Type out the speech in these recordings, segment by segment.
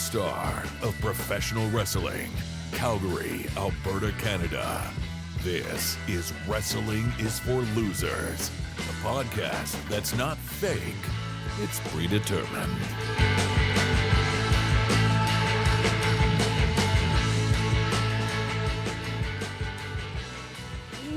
star of professional wrestling, Calgary, Alberta, Canada. This is Wrestling is for Losers, a podcast that's not fake, it's predetermined.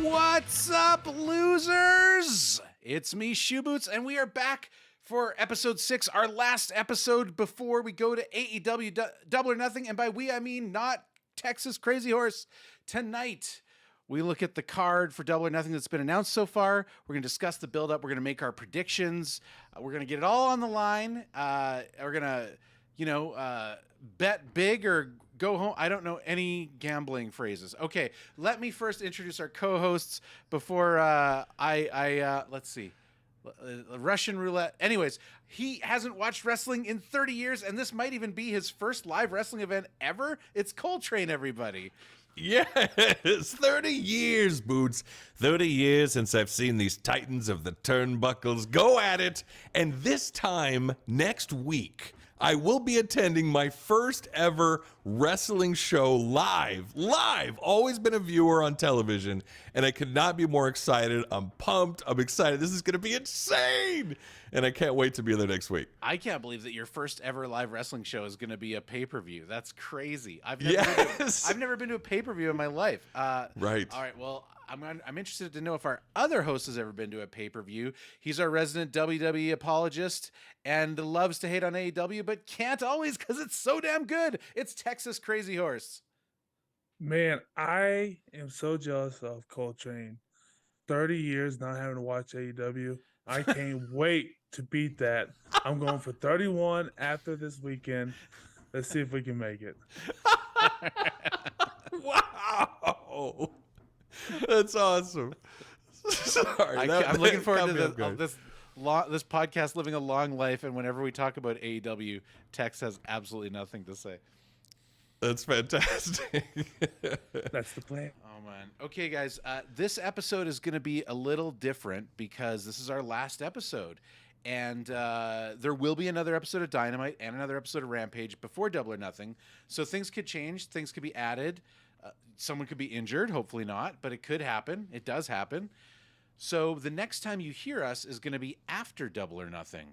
What's up, losers? It's me, Shoe Boots, and we are back for episode 6, our last episode before we go to AEW Double or Nothing. And by we, I mean not Texas Crazy Horse. Tonight, we look at the card for Double or Nothing that's been announced so far. We're going to discuss the build-up. We're going to make our predictions. We're going to get it all on the line. We're going to, bet big or go home. I don't know any gambling phrases. Okay, let me first introduce our co-hosts before let's see. Russian roulette. Anyways, he hasn't watched wrestling in 30 years, and this might even be his first live wrestling event ever. It's Coltrane, everybody. Yes, 30 years, Boots. 30 years since I've seen these titans of the turnbuckles go at it. And this time, next week, I will be attending my first ever wrestling show live. Always been a viewer on television, and I could not be more excited. I'm pumped. I'm excited. This is going to be insane, and I can't wait to be there next week. I can't believe that your first ever live wrestling show is going to be a pay-per-view. That's crazy. I've never been to a pay-per-view in my life. Right. All right, well, I'm interested to know if our other host has ever been to a pay-per-view. He's our resident WWE apologist and loves to hate on AEW, but can't always because it's so damn good. It's Texas Crazy Horse. Man, I am so jealous of Coltrane. 30 years not having to watch AEW. I can't wait to beat that. I'm going for 31 after this weekend. Let's see if we can make it. Wow. That's awesome. Sorry, I'm looking forward to this podcast living a long life, and whenever we talk about AEW, Tex has absolutely nothing to say. That's fantastic. That's the plan. Oh, man. Okay, guys, this episode is going to be a little different because this is our last episode, and there will be another episode of Dynamite and another episode of Rampage before Double or Nothing, so things could change, things could be added. Someone could be injured, hopefully not, but it could happen. It does happen. So the next time you hear us is going to be after Double or Nothing.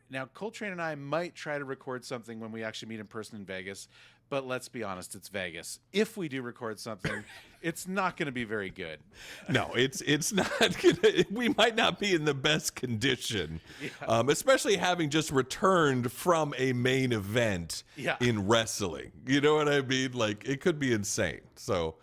Now, Coltrane and I might try to record something when we actually meet in person in Vegas, but let's be honest, it's Vegas. If we do record something, it's not going to be very good. No, it's not gonna. We might not be in the best condition, especially having just returned from a main event in wrestling. You know what I mean? Like, it could be insane. So,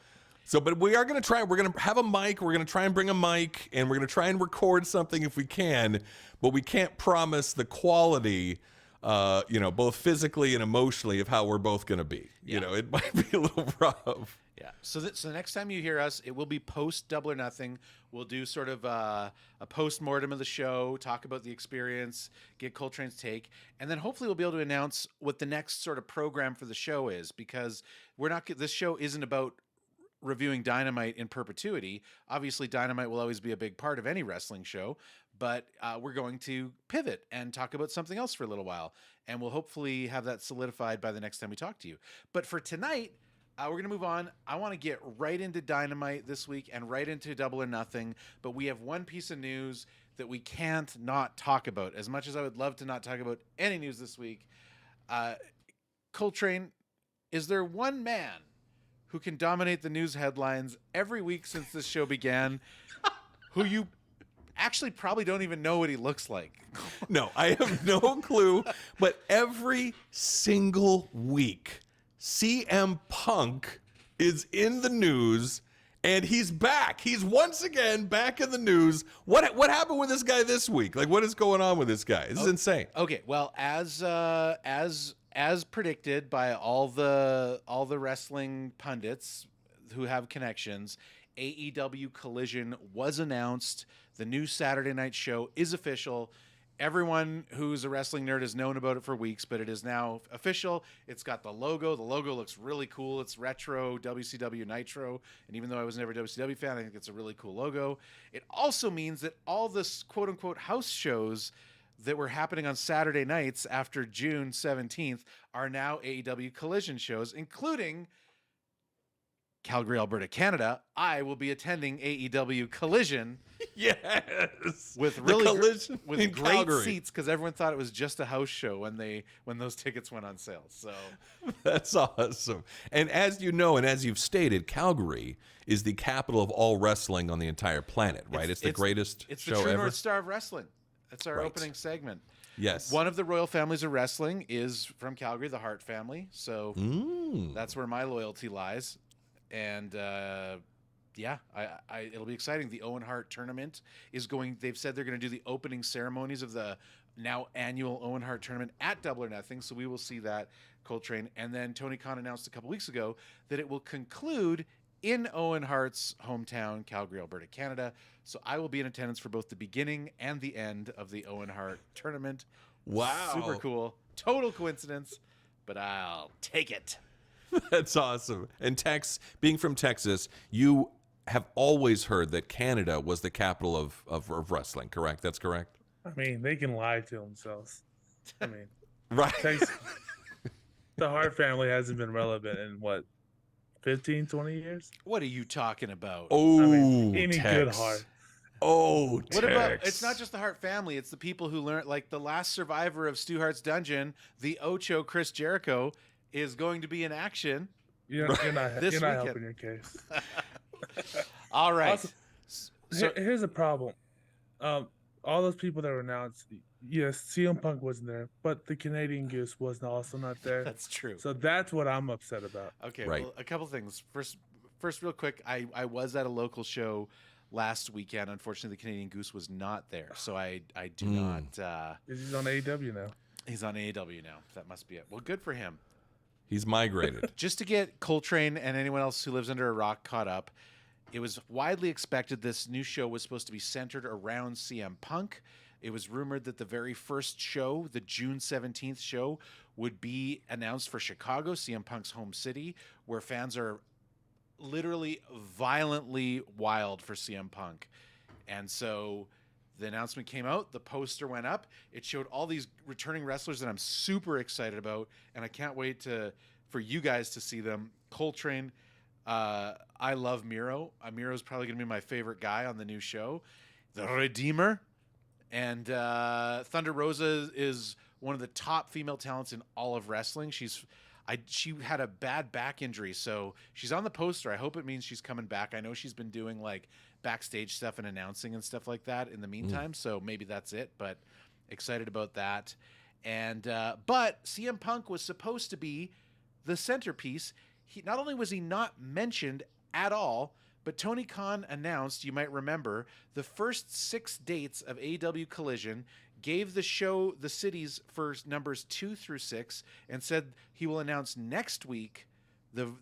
but we are going to try. We're going to have a mic. We're going to try and bring a mic, and we're going to try and record something if we can. But we can't promise the quality. Both physically and emotionally of how we're both going to be. You know, it might be a little rough. Yeah. So the next time you hear us, it will be post Double or Nothing. We'll do sort of a post-mortem of the show, talk about the experience, get Coltrane's take, and then hopefully we'll be able to announce what the next sort of program for the show is, because this show isn't about reviewing Dynamite in perpetuity. Obviously, Dynamite will always be a big part of any wrestling show, but we're going to pivot and talk about something else for a little while, and we'll hopefully have that solidified by the next time we talk to you. But for tonight, we're going to move on. I want to get right into Dynamite this week and right into Double or Nothing, but we have one piece of news that we can't not talk about. As much as I would love to not talk about any news this week, Coltrane, is there one man who can dominate the news headlines every week since this show began, who you actually probably don't even know what he looks like? No, I have no clue. But every single week, CM Punk is in the news, and he's back. He's once again back in the news. What happened with this guy this week? Like, what is going on with this guy? This is insane. Okay, well, as predicted by all the wrestling pundits who have connections, AEW Collision was announced. The new Saturday night show is official. Everyone who's a wrestling nerd has known about it for weeks, but it is now official. It's got the logo. The logo looks really cool. It's retro WCW Nitro. And even though I was never a WCW fan, I think it's a really cool logo. It also means that all this quote-unquote house shows that were happening on Saturday nights after June 17th are now AEW Collision shows, including Calgary, Alberta, Canada. I will be attending AEW Collision. Yes, With really Collision with in great Calgary. seats, because everyone thought it was just a house show when those tickets went on sale. So That's awesome. And as you know, and as you've stated, Calgary is the capital of all wrestling on the entire planet, right? It's the greatest it's show the true ever. North Star of wrestling. That's our Right. opening segment. Yes. One of the royal families of wrestling is from Calgary, the Hart family. So that's where my loyalty lies. And yeah, it'll be exciting. The Owen Hart tournament is going. They've said they're going to do the opening ceremonies of the now annual Owen Hart tournament at Double or Nothing. So we will see that, Coltrane. And then Tony Khan announced a couple weeks ago that it will conclude in Owen Hart's hometown, Calgary, Alberta, Canada. So I will be in attendance for both the beginning and the end of the Owen Hart tournament. Wow. Super cool. Total coincidence, but I'll take it. That's awesome. And being from Texas, you have always heard that Canada was the capital of wrestling, correct? That's correct? I mean, they can lie to themselves. I mean, Right. Texas, the Hart family hasn't been relevant in what, 15, 20 years? What are you talking about? Oh, I mean, any Tex. good Hart. Oh, What about, Tex. it's not just the Hart family, it's the people who learned, like the last survivor of Stu Hart's dungeon, the Ocho Chris Jericho, is going to be in action. You're not This you're not weekend. helping your case. All right. Also, here's a problem. All those people that were announced, yes, CM Punk wasn't there, but the Canadian Goose was also not there. That's true. So that's what I'm upset about. Okay, Right. well, a couple things. First, real quick, I was at a local show last weekend. Unfortunately, the Canadian Goose was not there, so I do not. He's on AEW now. He's on AEW now. That must be it. Well, good for him. He's migrated. Just to get Coltrane and anyone else who lives under a rock caught up, it was widely expected this new show was supposed to be centered around CM Punk. It was rumored that the very first show, the June 17th show, would be announced for Chicago, CM Punk's home city, where fans are literally violently wild for CM Punk. And so the announcement came out, the poster went up, it showed all these returning wrestlers that I'm super excited about, and I can't wait for you guys to see them. Coltrane, I love Miro. Miro's probably going to be my favorite guy on the new show. The Redeemer. And Thunder Rosa is one of the top female talents in all of wrestling. She had a bad back injury, so she's on the poster. I hope it means she's coming back. I know she's been doing like backstage stuff and announcing and stuff like that in the meantime, so maybe that's it, but excited about that. And but CM Punk was supposed to be the centerpiece. Not only was he not mentioned at all, but Tony Khan announced, you might remember, the first 6 dates of AEW Collision, gave the show the cities for numbers 2 through 6, and said he will announce next week the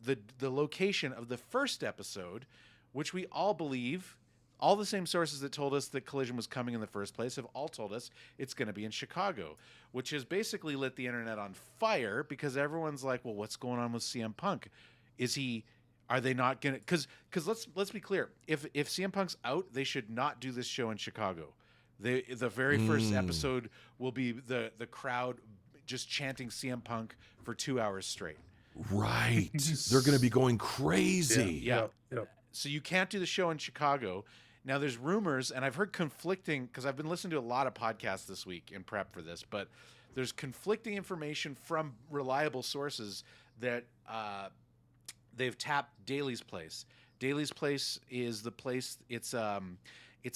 location of the first episode, which we all believe, all the same sources that told us that Collision was coming in the first place have all told us it's going to be in Chicago, which has basically lit the internet on fire because everyone's like, well, what's going on with CM Punk? Are they not going to, because let's be clear, if CM Punk's out, they should not do this show in Chicago. The very first episode will be the crowd just chanting CM Punk for 2 hours straight. Right. They're going to be going crazy. Yeah. Yep. So you can't do the show in Chicago. Now there's rumors, and I've heard conflicting, because I've been listening to a lot of podcasts this week in prep for this, but there's conflicting information from reliable sources that they've tapped Daly's Place. Daly's Place is the place, it's a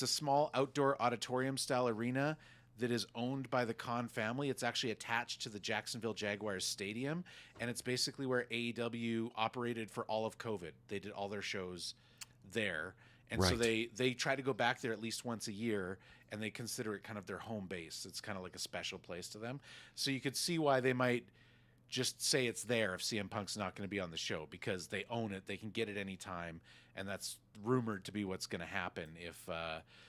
small outdoor auditorium style arena that is owned by the Khan family. It's actually attached to the Jacksonville Jaguars stadium, and it's basically where AEW operated for all of COVID. They did all their shows there. And so Right. they try to go back there at least once a year, and they consider it kind of their home base. It's kind of like a special place to them. So you could see why they might just say it's there if CM Punk's not going to be on the show, because they own it. They can get it anytime, and that's rumored to be what's going to happen if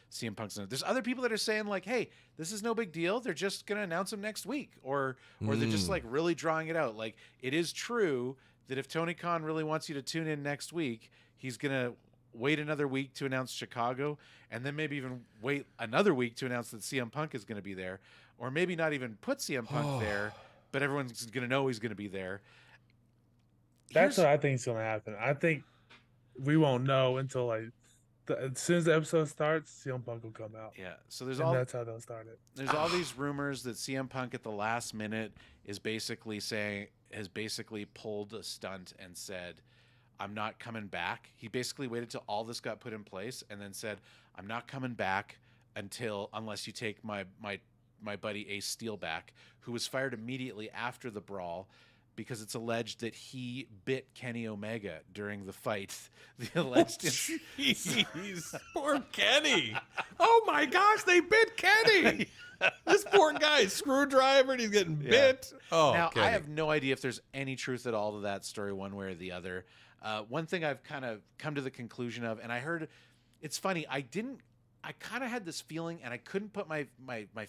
CM Punk's not. There's other people that are saying like, hey, this is no big deal. They're just going to announce him next week, or they're just like really drawing it out. Like, it is true that if Tony Khan really wants you to tune in next week, he's going to wait another week to announce Chicago, and then maybe even wait another week to announce that CM Punk is going to be there. or maybe not even put CM Punk there, but everyone's going to know he's going to be there. That's what I think is going to happen. I think we won't know until like as soon as the episode starts, CM Punk will come out. Yeah. So that's how they'll start it. There's all these rumors that CM Punk at the last minute has basically pulled a stunt and said, I'm not coming back. He basically waited till all this got put in place and then said, I'm not coming back unless you take my buddy Ace Steel back, who was fired immediately after the brawl because it's alleged that he bit Kenny Omega during the fight. The alleged jeez, poor Kenny. Oh my gosh, they bit Kenny. This poor guy, screwdriver, and he's getting bit. Oh, now Kenny. I have no idea if there's any truth at all to that story, one way or the other. One thing I've kind of come to the conclusion of, and I heard, it's funny, I kind of had this feeling, and I couldn't put my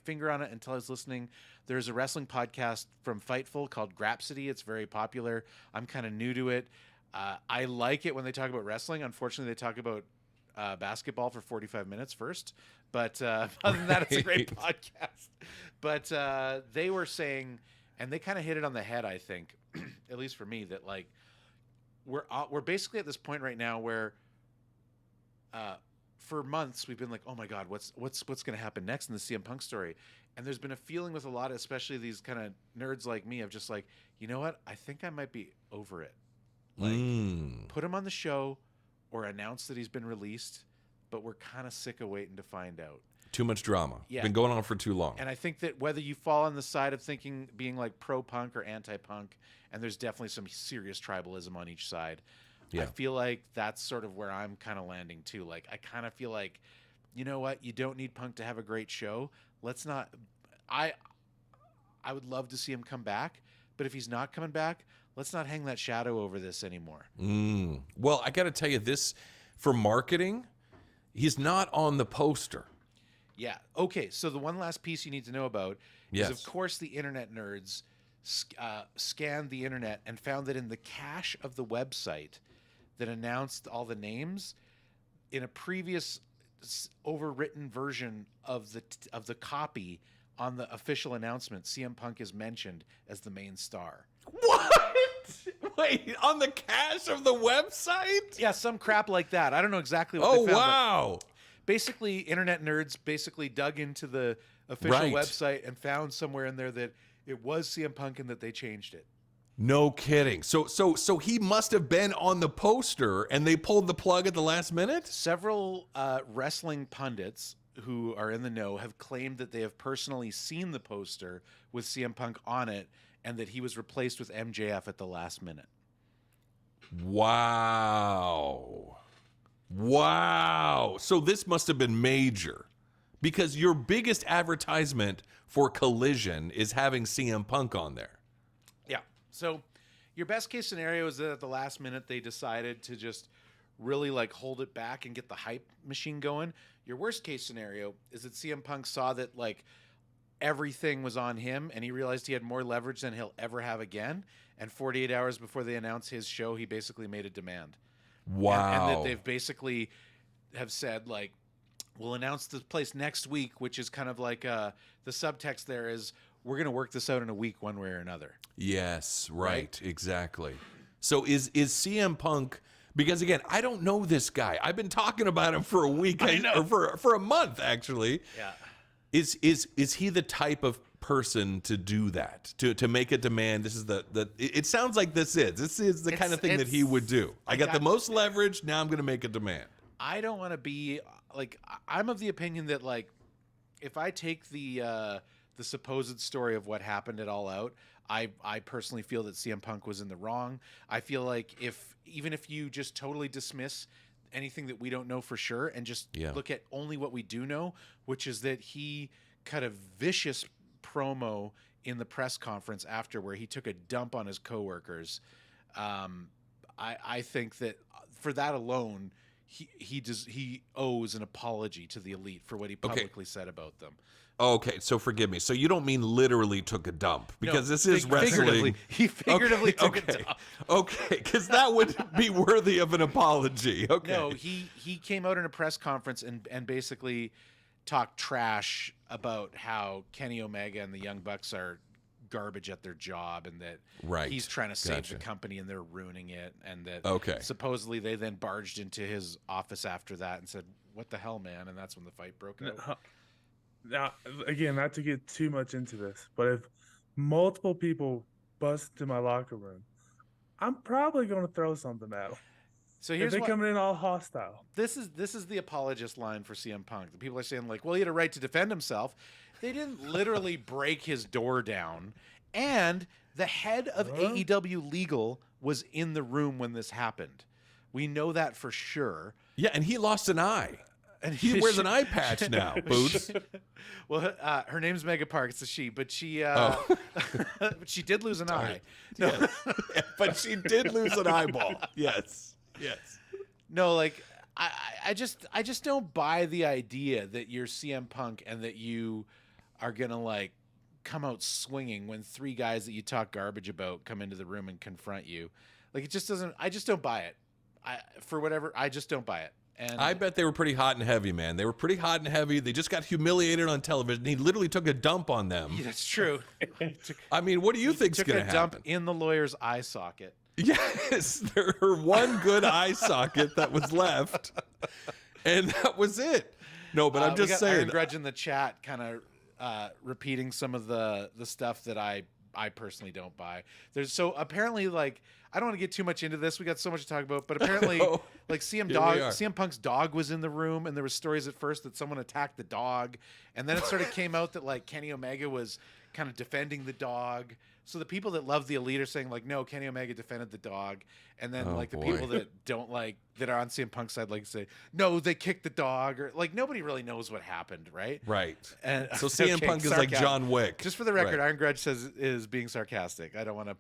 finger on it until I was listening. There's a wrestling podcast from Fightful called Grapsity. It's very popular. I'm kind of new to it. I like it when they talk about wrestling. Unfortunately, they talk about basketball for 45 minutes first. But other than that, it's a great podcast. But they were saying, and they kind of hit it on the head, I think, at least for me, that like we're basically at this point right now where for months we've been like, oh my God, what's going to happen next in the CM Punk story? And there's been a feeling with a lot of, especially these kind of nerds like me, of just like, you know what? I think I might be over it. Like, put him on the show or announce that he's been released, but we're kind of sick of waiting to find out. Too much drama. Yeah. Been going on for too long. And I think that whether you fall on the side of being like pro-punk or anti-punk, and there's definitely some serious tribalism on each side, I feel like that's sort of where I'm kind of landing too. Like, I kind of feel like, you know what? You don't need Punk to have a great show. Let's not. I would love to see him come back, but if he's not coming back, let's not hang that shadow over this anymore. Well, I got to tell you this, for marketing, he's not on the poster. Yeah. Okay. So the one last piece you need to know about is, of course, the internet nerds scanned the internet and found that in the cache of the website that announced all the names, in a previous overwritten version of the copy on the official announcement, CM Punk is mentioned as the main star. What? Wait, on the cache of the website? Yeah, some crap like that. I don't know exactly what they found. Oh, wow. Basically, internet nerds dug into the official website and found somewhere in there that it was CM Punk and that they changed it. No kidding. So he must have been on the poster and they pulled the plug at the last minute? Several wrestling pundits who are in the know have claimed that they have personally seen the poster with CM Punk on it and that he was replaced with MJF at the last minute. Wow. So this must have been major, because your biggest advertisement for Collision is having CM Punk on there. Yeah. So your best case scenario is that at the last minute they decided to just really like hold it back and get the hype machine going. Your worst case scenario is that CM Punk saw that like everything was on him and he realized he had more leverage than he'll ever have again. And 48 hours before they announced his show, he basically made a demand. Wow. And that they've basically have said, like, we'll announce this place next week, which is kind of like the subtext there is we're going to work this out in a week one way or another. Yes, right? Exactly. So is CM Punk, because again, I don't know this guy. I've been talking about him for a week, or for a month actually. Yeah. Is he the type of person to do that, to make a demand? This is it sounds like this is the kind of thing that he would do. I got the most leverage, now I'm going to make a demand. I don't want to be like, I'm of the opinion that like if I take the supposed story of what happened at All Out, I personally feel that CM Punk was in the wrong. I feel like even if you just totally dismiss anything that we don't know for sure and just look at only what we do know, which is that he cut a vicious promo in the press conference after where he took a dump on his coworkers. I think that for that alone, he owes an apology to the Elite for what he publicly said about them. Okay, so forgive me. So you don't mean literally took a dump, because this is wrestling. He figuratively took a dump. Okay, because that would be worthy of an apology. Okay. No, he came out in a press conference and basically talked trash about how Kenny Omega and the Young Bucks are garbage at their job, and that he's trying to save the company and they're ruining it, and that supposedly they then barged into his office after that and said, "What the hell, man?" And that's when the fight broke out. Now, again, not to get too much into this, but if multiple people bust into my locker room, I'm probably going to throw something at them. So here's if they coming in all hostile. This is the apologist line for CM Punk. The people are saying like, well, he had a right to defend himself. They didn't literally break his door down, and the head of AEW Legal was in the room when this happened. We know that for sure. Yeah, and he lost an eye. And he wears an eye patch now, Boots. Well, her name's Mega Park. It's a she, but but she did lose an eye. No. Yes. But she did lose an eyeball. Yes. No, like I just don't buy the idea that you're CM Punk and that you are gonna like come out swinging when three guys that you talk garbage about come into the room and confront you. Like it just doesn't. I just don't buy it. I just don't buy it. And I bet they were pretty hot and heavy, man. They were pretty hot and heavy. They just got humiliated on television. He literally took a dump on them. Yeah, that's true. I mean, what do you think's going to happen? Took a dump in the lawyer's eye socket. Yes, her one good eye socket that was left, and that was it. No, but I'm just saying. Iron Grudge in the chat kind of repeating some of the stuff that I personally don't buy. So apparently, like, I don't want to get too much into this. We got so much to talk about, but apparently, like CM Punk's dog was in the room, and there was stories at first that someone attacked the dog, and then it sort of came out that like Kenny Omega was kind of defending the dog. So the people that love the Elite are saying like, no, Kenny Omega defended the dog, and then the people that don't like that are on CM Punk's side like say, no, they kicked the dog, or like nobody really knows what happened, right? Right. And so CM Punk is like John Wick. Just for the record, Iron Grudge says is being sarcastic. I don't want to.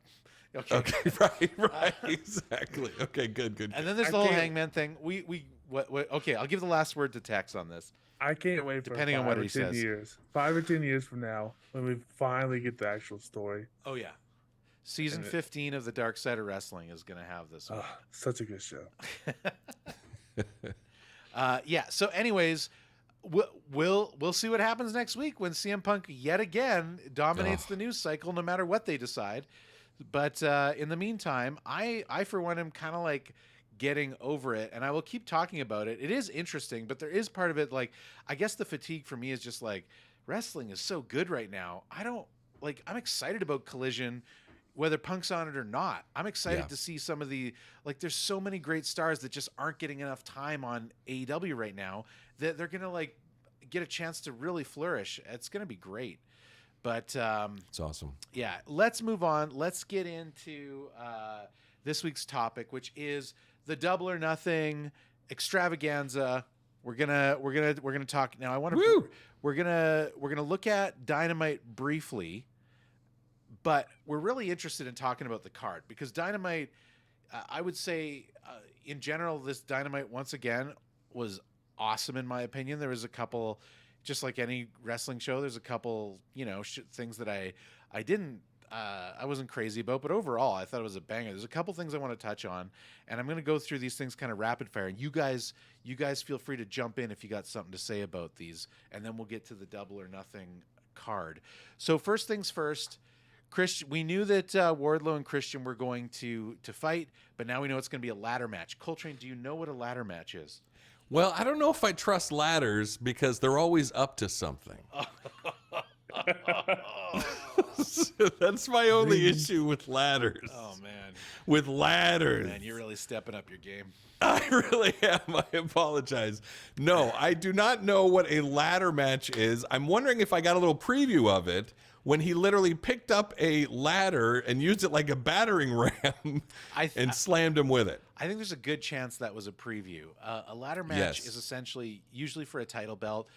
Okay, right, exactly. Okay, good. And then there's the whole Hangman thing. Okay, I'll give the last word to Tex on this. I can't wait for depending on what he says. 5 or 10 years from now, when we finally get the actual story. Oh yeah, season 15 of the Dark Side of Wrestling is going to have this. Such a good show. Yeah. So, anyways, we'll see what happens next week when CM Punk yet again dominates the news cycle, no matter what they decide. But in the meantime, I for one am kind of like getting over it, and I will keep talking about it. It is interesting, but there is part of it like I guess the fatigue for me is just like wrestling is so good right now. I'm excited about Collision, whether Punk's on it or not. I'm excited to see some of the there's so many great stars that just aren't getting enough time on AEW right now that they're gonna like get a chance to really flourish. It's gonna be great. But it's awesome. Yeah, let's move on. Let's get into this week's topic, which is the Double or Nothing extravaganza. We're gonna talk now. We're gonna look at Dynamite briefly, but we're really interested in talking about the card because Dynamite. I would say in general, this Dynamite once again was awesome in my opinion. There was a couple. Just like any wrestling show, there's a couple, things that I wasn't crazy about, but overall, I thought it was a banger. There's a couple things I want to touch on, and I'm going to go through these things kind of rapid fire. And you guys feel free to jump in if you got something to say about these, and then we'll get to the Double or Nothing card. So first things first, Christian. We knew that Wardlow and Christian were going to fight, but now we know it's going to be a ladder match. Coltrane, do you know what a ladder match is? Well, I don't know if I trust ladders because they're always up to something. That's my only issue with ladders. Oh, man. With ladders. Man, you're really stepping up your game. I really am. I apologize. No, I do not know what a ladder match is. I'm wondering if I got a little preview of it when he literally picked up a ladder and used it like a battering ram and slammed him with it. I think there's a good chance that was a preview. A ladder match is essentially usually for a title belt.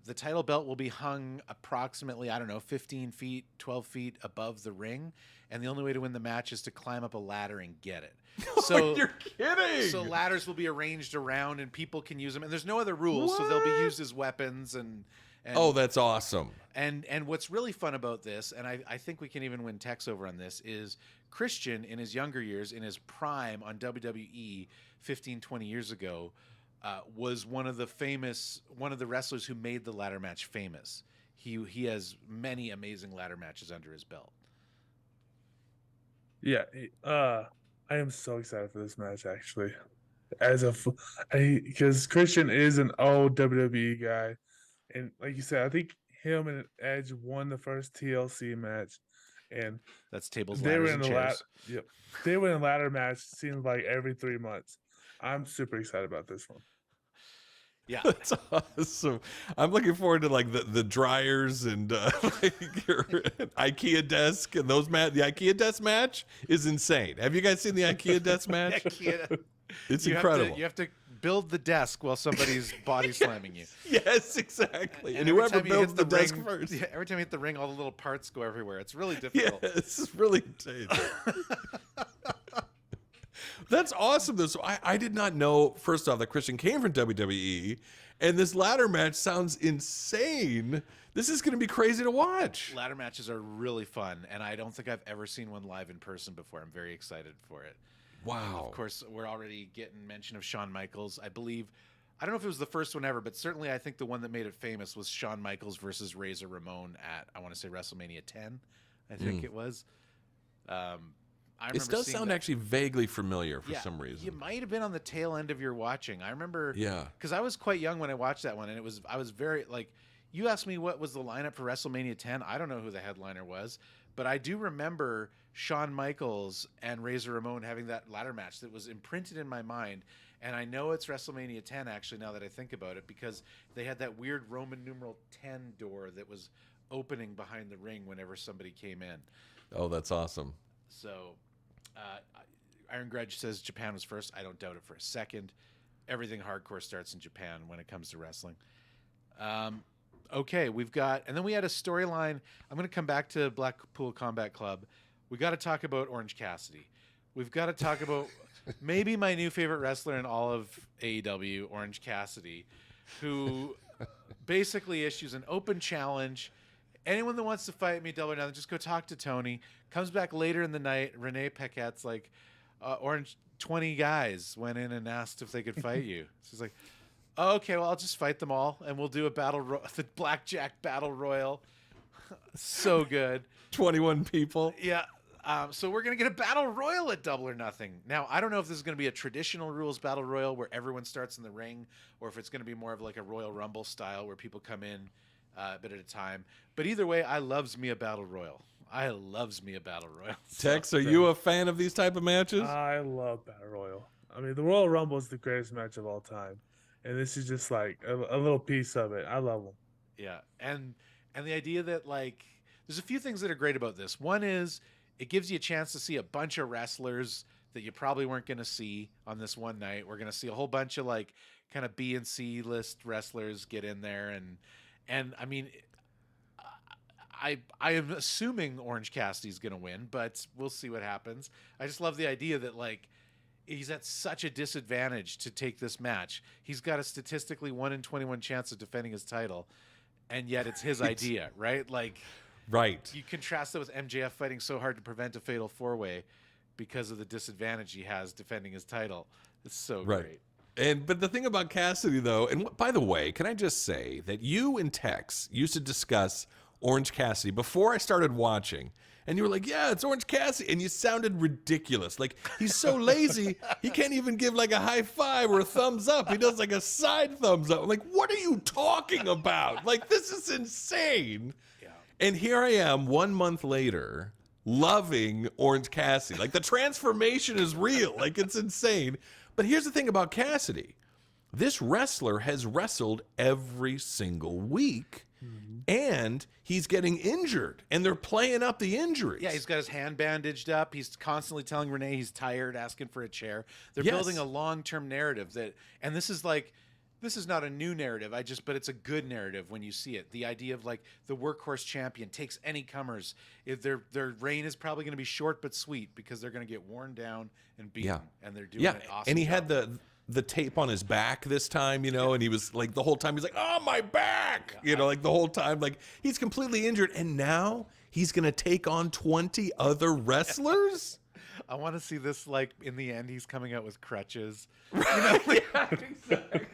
The title belt will be hung approximately, 15 feet, 12 feet above the ring. And the only way to win the match is to climb up a ladder and get it. So you're kidding. So ladders will be arranged around and people can use them. And there's no other rules. So they'll be used as weapons and oh, that's awesome. And what's really fun about this, and I think we can even win Tex over on this, is Christian in his younger years, in his prime on WWE 15, 20 years ago, was one of the wrestlers who made the ladder match famous. he has many amazing ladder matches under his belt. Yeah, I am so excited for this match actually. Because Christian is an old WWE guy, and like you said, I think him and Edge won the first TLC match, and That's tables, they were ladders, in and the ladder. chairs. Yep, they were in a ladder match. Seems like every 3 months. I'm super excited about this one. Yeah, That's awesome. I'm looking forward to like the dryers and like your IKEA desk and those the IKEA desk match is insane. Have you guys seen the IKEA desk match? It's incredible. You have to build the desk while somebody's body slamming you. Yes, exactly. And every whoever time you builds hit the desk ring, first. yeah, every time you hit the ring, all the little parts go everywhere. It's really difficult. Yeah, it's really insane. That's awesome though. So I did not know, first off, that Christian came from WWE, and this ladder match sounds insane. This is going to be crazy to watch. Ladder matches are really fun, and I don't think I've ever seen one live in person before. I'm very excited for it. Wow. Of course, we're already getting mention of Shawn Michaels. I believe, I don't know if it was the first one ever, but certainly I think the one that made it famous was Shawn Michaels versus Razor Ramon at, I want to say, WrestleMania 10, I think it was. I remember It does sound actually vaguely familiar for some reason. You might have been on the tail end of your watching. I remember, Yeah. because I was quite young when I watched that one, and I was very, like, you asked me what was the lineup for WrestleMania 10. I don't know who the headliner was, but I do remember Shawn Michaels and Razor Ramon having that ladder match that was imprinted in my mind. And I know it's WrestleMania 10, actually, now that I think about it, because they had that weird Roman numeral 10 door that was opening behind the ring whenever somebody came in. Oh, that's awesome. So, Iron Grudge says Japan was first. I don't doubt it for a second. Everything hardcore starts in Japan when it comes to wrestling. Okay, we've got, and then we had a storyline. I'm going to come back to Blackpool Combat Club. We got to talk about Orange Cassidy. We've got to talk about maybe my new favorite wrestler in all of AEW, Orange Cassidy, who basically issues an open challenge. Anyone that wants to fight me, Double or Nothing, just go talk to Tony. Comes back later in the night. Renee Paquette's like, Orange, 20 guys went in and asked if they could fight you. She's like, oh, okay, well, I'll just fight them all, and we'll do a the Blackjack Battle Royal. So good. 21 people. Yeah. So we're going to get a Battle Royal at Double or Nothing. Now, I don't know if this is going to be a traditional rules Battle Royal where everyone starts in the ring, or if it's going to be more of like a Royal Rumble style where people come in a bit at a time. But either way, I loves me a Battle Royal. I loves me a Battle Royal. Tex, are you a fan of these type of matches? I love Battle Royal. I mean, the Royal Rumble is the greatest match of all time, and this is just like a little piece of it. I love them. Yeah, and the idea that, like, there's a few things that are great about this. One is it gives you a chance to see a bunch of wrestlers that you probably weren't going to see on this one night. We're going to see a whole bunch of like kind of B and C list wrestlers get in there, and I mean, I am assuming Orange Cassidy's going to win, but we'll see what happens. I just love the idea that, like, he's at such a disadvantage to take this match. He's got a statistically 1 in 21 chance of defending his title, and yet it's his idea, right? Like, right. You contrast that with MJF fighting so hard to prevent a fatal 4-way because of the disadvantage he has defending his title. It's so great. But the thing about Cassidy, though, and by the way, can I just say that you and Tex used to discuss Orange Cassidy before I started watching, and you were like, yeah, it's Orange Cassidy, and you sounded ridiculous. Like, he's so lazy, he can't even give like a high five or a thumbs up. He does like a side thumbs up. I'm like, what are you talking about? Like, this is insane. Yeah. And here I am 1 month later loving Orange Cassidy. Like, the transformation is real. Like, it's insane. But here's the thing about Cassidy. This wrestler has wrestled every single week. And he's getting injured, and they're playing up the injuries. Yeah, he's got his hand bandaged up. He's constantly telling Renee he's tired, asking for a chair. They're building a long-term narrative and this is not a new narrative. But it's a good narrative when you see it. The idea of like the workhorse champion takes any comers. If their reign is probably going to be short but sweet because they're going to get worn down and beaten, and they're doing an awesome and he job. had the tape on his back this time, you know, and he was like the whole time he's like, oh, my back, you know, like the whole time, like he's completely injured. And now he's going to take on 20 other wrestlers. I want to see this, like, in the end, he's coming out with crutches. Right. You know, exactly.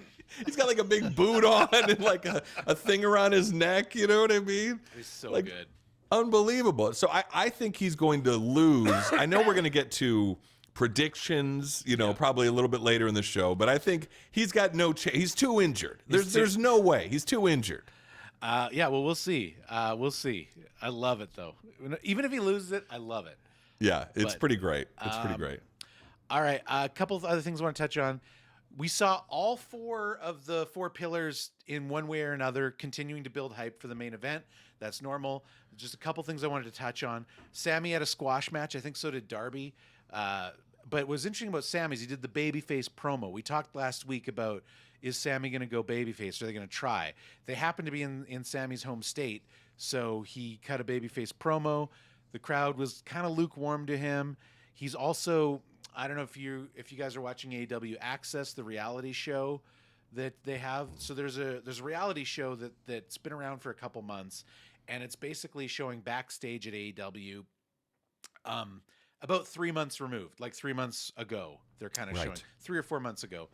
He's got like a big boot on and like a thing around his neck. You know what I mean? He's so like, good. Unbelievable. So I think he's going to lose. I know we're going to get to predictions, probably a little bit later in the show, but I think he's got no chance. He's too injured. There's no way. He's too injured. Yeah, well, we'll see. We'll see. I love it, though. Even if he loses it, I love it. Yeah, it's pretty great. It's pretty great. All right, a couple of other things I want to touch on. We saw all 4 of the 4 pillars in one way or another continuing to build hype for the main event. That's normal. Just a couple things I wanted to touch on. Sammy had a squash match. I think so did Darby. But what's interesting about Sammy is he did the babyface promo. We talked last week about, is Sammy going to go babyface? Or are they going to try? They happen to be in Sammy's home state, so he cut a babyface promo. The crowd was kind of lukewarm to him. He's also, I don't know if you guys are watching AEW Access, the reality show that they have. So there's a reality show that's been around for a couple months, and it's basically showing backstage at AEW. About 3 months removed, like 3 months ago, they're kind of showing 3 or 4 months ago.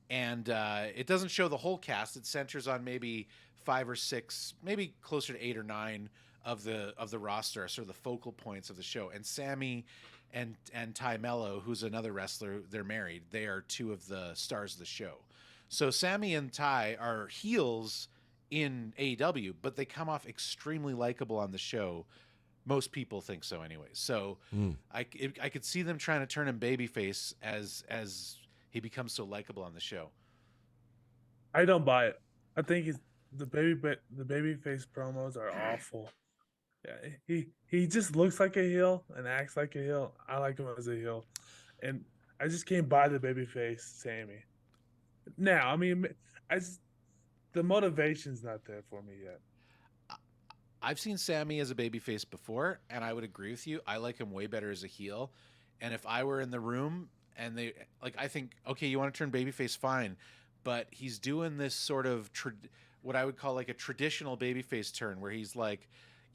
And it doesn't show the whole cast. It centers on maybe 5 or 6, maybe closer to 8 or 9 of the roster, sort of the focal points of the show. And Sammy and Ty Mello, who's another wrestler, they're married. They are 2 of the stars of the show. So Sammy and Ty are heels in AEW, but they come off extremely likable on the show. Most people think so anyway. So I could see them trying to turn him babyface as he becomes so likable on the show. I don't buy it. I think the babyface promos are awful. Yeah, he just looks like a heel and acts like a heel. I like him as a heel, and I just can't buy the babyface Sammy. Now, I mean, the motivation's not there for me yet. I've seen Sammy as a babyface before, and I would agree with you. I like him way better as a heel. And if I were in the room and they I think, okay, you want to turn babyface, fine, but he's doing this sort of what I would call like a traditional babyface turn, where he's like,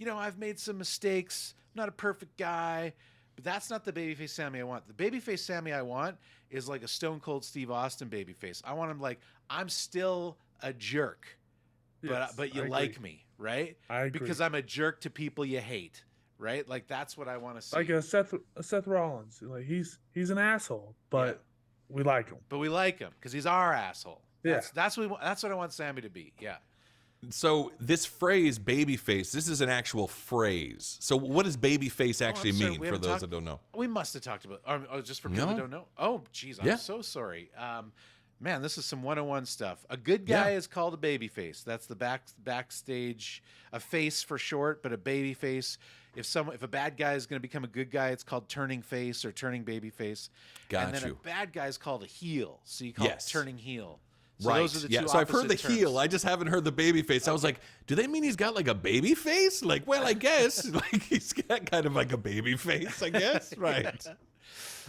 I've made some mistakes, I'm not a perfect guy, but that's not the babyface Sammy I want. The babyface Sammy I want is like a Stone Cold Steve Austin babyface. I want him like, I'm still a jerk, but you like me, right? I agree. Because I'm a jerk to people you hate, right? Like that's what I want to see. Like a Seth Rollins, like he's an asshole, but we like him. But we like him because he's our asshole. Yeah, that's what I want Sammy to be. Yeah. So this phrase "babyface," this is an actual phrase. So what does babyface actually mean for those that don't know? We must have talked about. Just for people that don't know. Oh, geez, I'm so sorry. Man, this is some 101 stuff. A good guy is called a babyface. That's the backstage, a face for short, but a babyface. If a bad guy is going to become a good guy, it's called turning face or turning babyface. And then a bad guy is called a heel. So you call it turning heel. So right. Those are the two So I've heard the terms. heel. I just haven't heard the baby face. Okay. I was like, do they mean he's got like a baby face? Like, well, I guess like he's got kind of like a baby face, I guess. Right.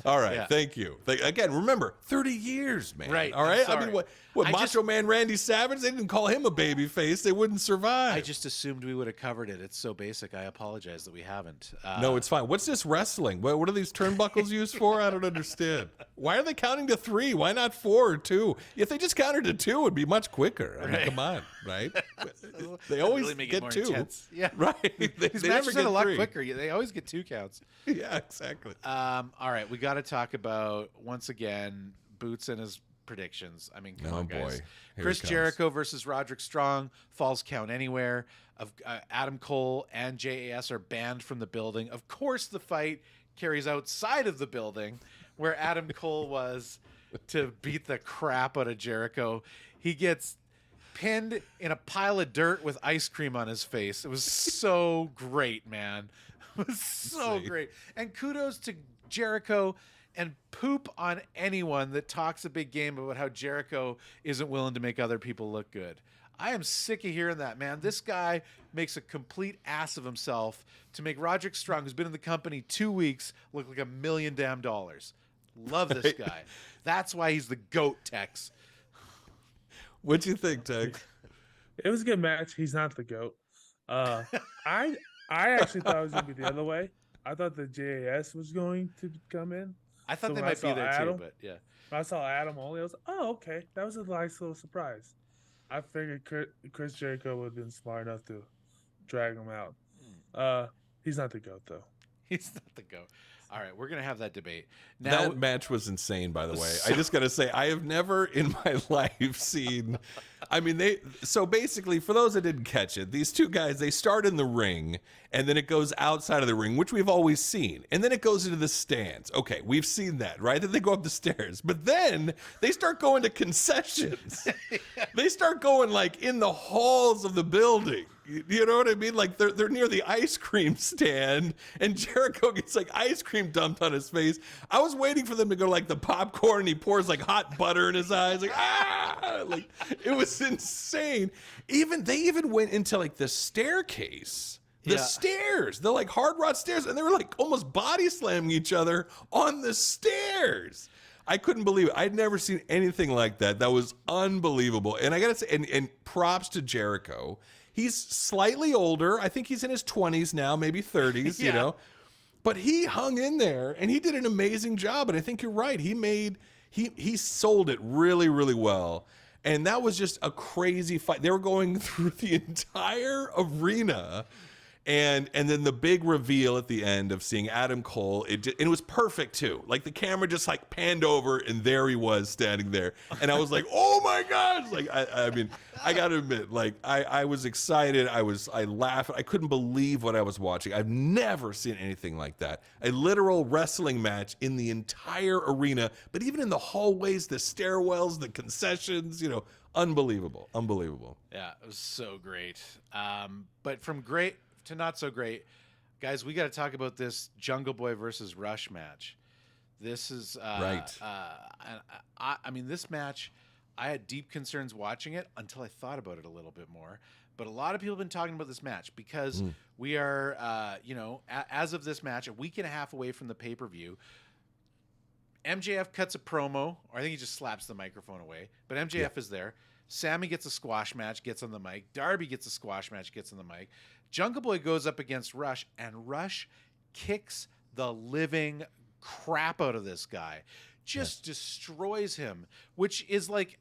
All right. Yeah. Thank you. Again, remember, 30 years, man. Right. All right. I mean, what Macho Man Randy Savage, they didn't call him a baby face. They wouldn't survive. I just assumed we would have covered it. It's so basic. I apologize that we haven't. No, it's fine. What's this wrestling? What are these turnbuckles used for? I don't understand. Why are they counting to 3? Why not 4 or 2? If they just counted to 2, it'd be much quicker. I mean, come on, right? They always really make get 2. Intense. Yeah. Right. These matches are a lot quicker. They always get 2 counts. Yeah, exactly. All right. We got to talk about, once again, Boots and his predictions. I mean, come on, guys. Chris Jericho versus Roderick Strong, falls count anywhere. Adam Cole and JAS are banned from the building. Of course, the fight carries outside of the building where Adam Cole was to beat the crap out of Jericho. He gets pinned in a pile of dirt with ice cream on his face. It was so great, man. It was so great. And kudos to Jericho, and poop on anyone that talks a big game about how Jericho isn't willing to make other people look good. I am sick of hearing that, man. This guy makes a complete ass of himself to make Roderick Strong, who's been in the company 2 weeks, look like $1 million damn. Love this guy. That's why he's the GOAT, Tex. What'd you think, Tex? It was a good match. He's not the GOAT. I actually thought it was going to be the other way. I thought the JAS was going to come in. I thought they might be there too, but yeah. I saw Adam only. I was like, oh, okay. That was a nice little surprise. I figured Chris Jericho would have been smart enough to drag him out. He's not the GOAT, though. He's not the GOAT. All right, we're gonna have that debate now. That match was insane, by the way. I just gotta say, I have never in my life seen. I mean, so basically, for those that didn't catch it, these two guys, they start in the ring, and then it goes outside of the ring, which we've always seen, and then it goes into the stands. Okay, we've seen that, right? Then they go up the stairs, but then they start going to concessions. They start going like in the halls of the building. You know what I mean? Like they're near the ice cream stand, and Jericho gets like ice cream dumped on his face. I was waiting for them to go like the popcorn, and he pours like hot butter in his eyes, like like it was insane. They even went into like the staircase. The stairs, the like hard rod stairs, and they were like almost body slamming each other on the stairs. I couldn't believe it. I'd never seen anything like that. That was unbelievable. And I gotta say, and props to Jericho. He's slightly older. I think he's in his 20s now, maybe 30s, you know. But he hung in there and he did an amazing job. And I think you're right. He sold it really, really well. And that was just a crazy fight. They were going through the entire arena. And then the big reveal at the end of seeing Adam Cole, it was perfect too. Like the camera just like panned over, and there he was standing there, and I was like, "Oh my gosh!" Like I mean, I gotta admit, like I was excited. I laughed. I couldn't believe what I was watching. I've never seen anything like that. A literal wrestling match in the entire arena, but even in the hallways, the stairwells, the concessions, you know, unbelievable. Yeah, it was so great. But from great to not so great, guys, we got to talk about this Jungle Boy versus Rush match. This is right. I mean, this match, I had deep concerns watching it until I thought about it a little bit more. But a lot of people have been talking about this match because we are, as of this match, a week and a half away from the pay-per-view. MJF cuts a promo, or I think he just slaps the microphone away. But MJF is there. Sammy gets a squash match, gets on the mic. Darby gets a squash match, gets on the mic. Jungle Boy goes up against Rush, and Rush kicks the living crap out of this guy. Just destroys him, which is like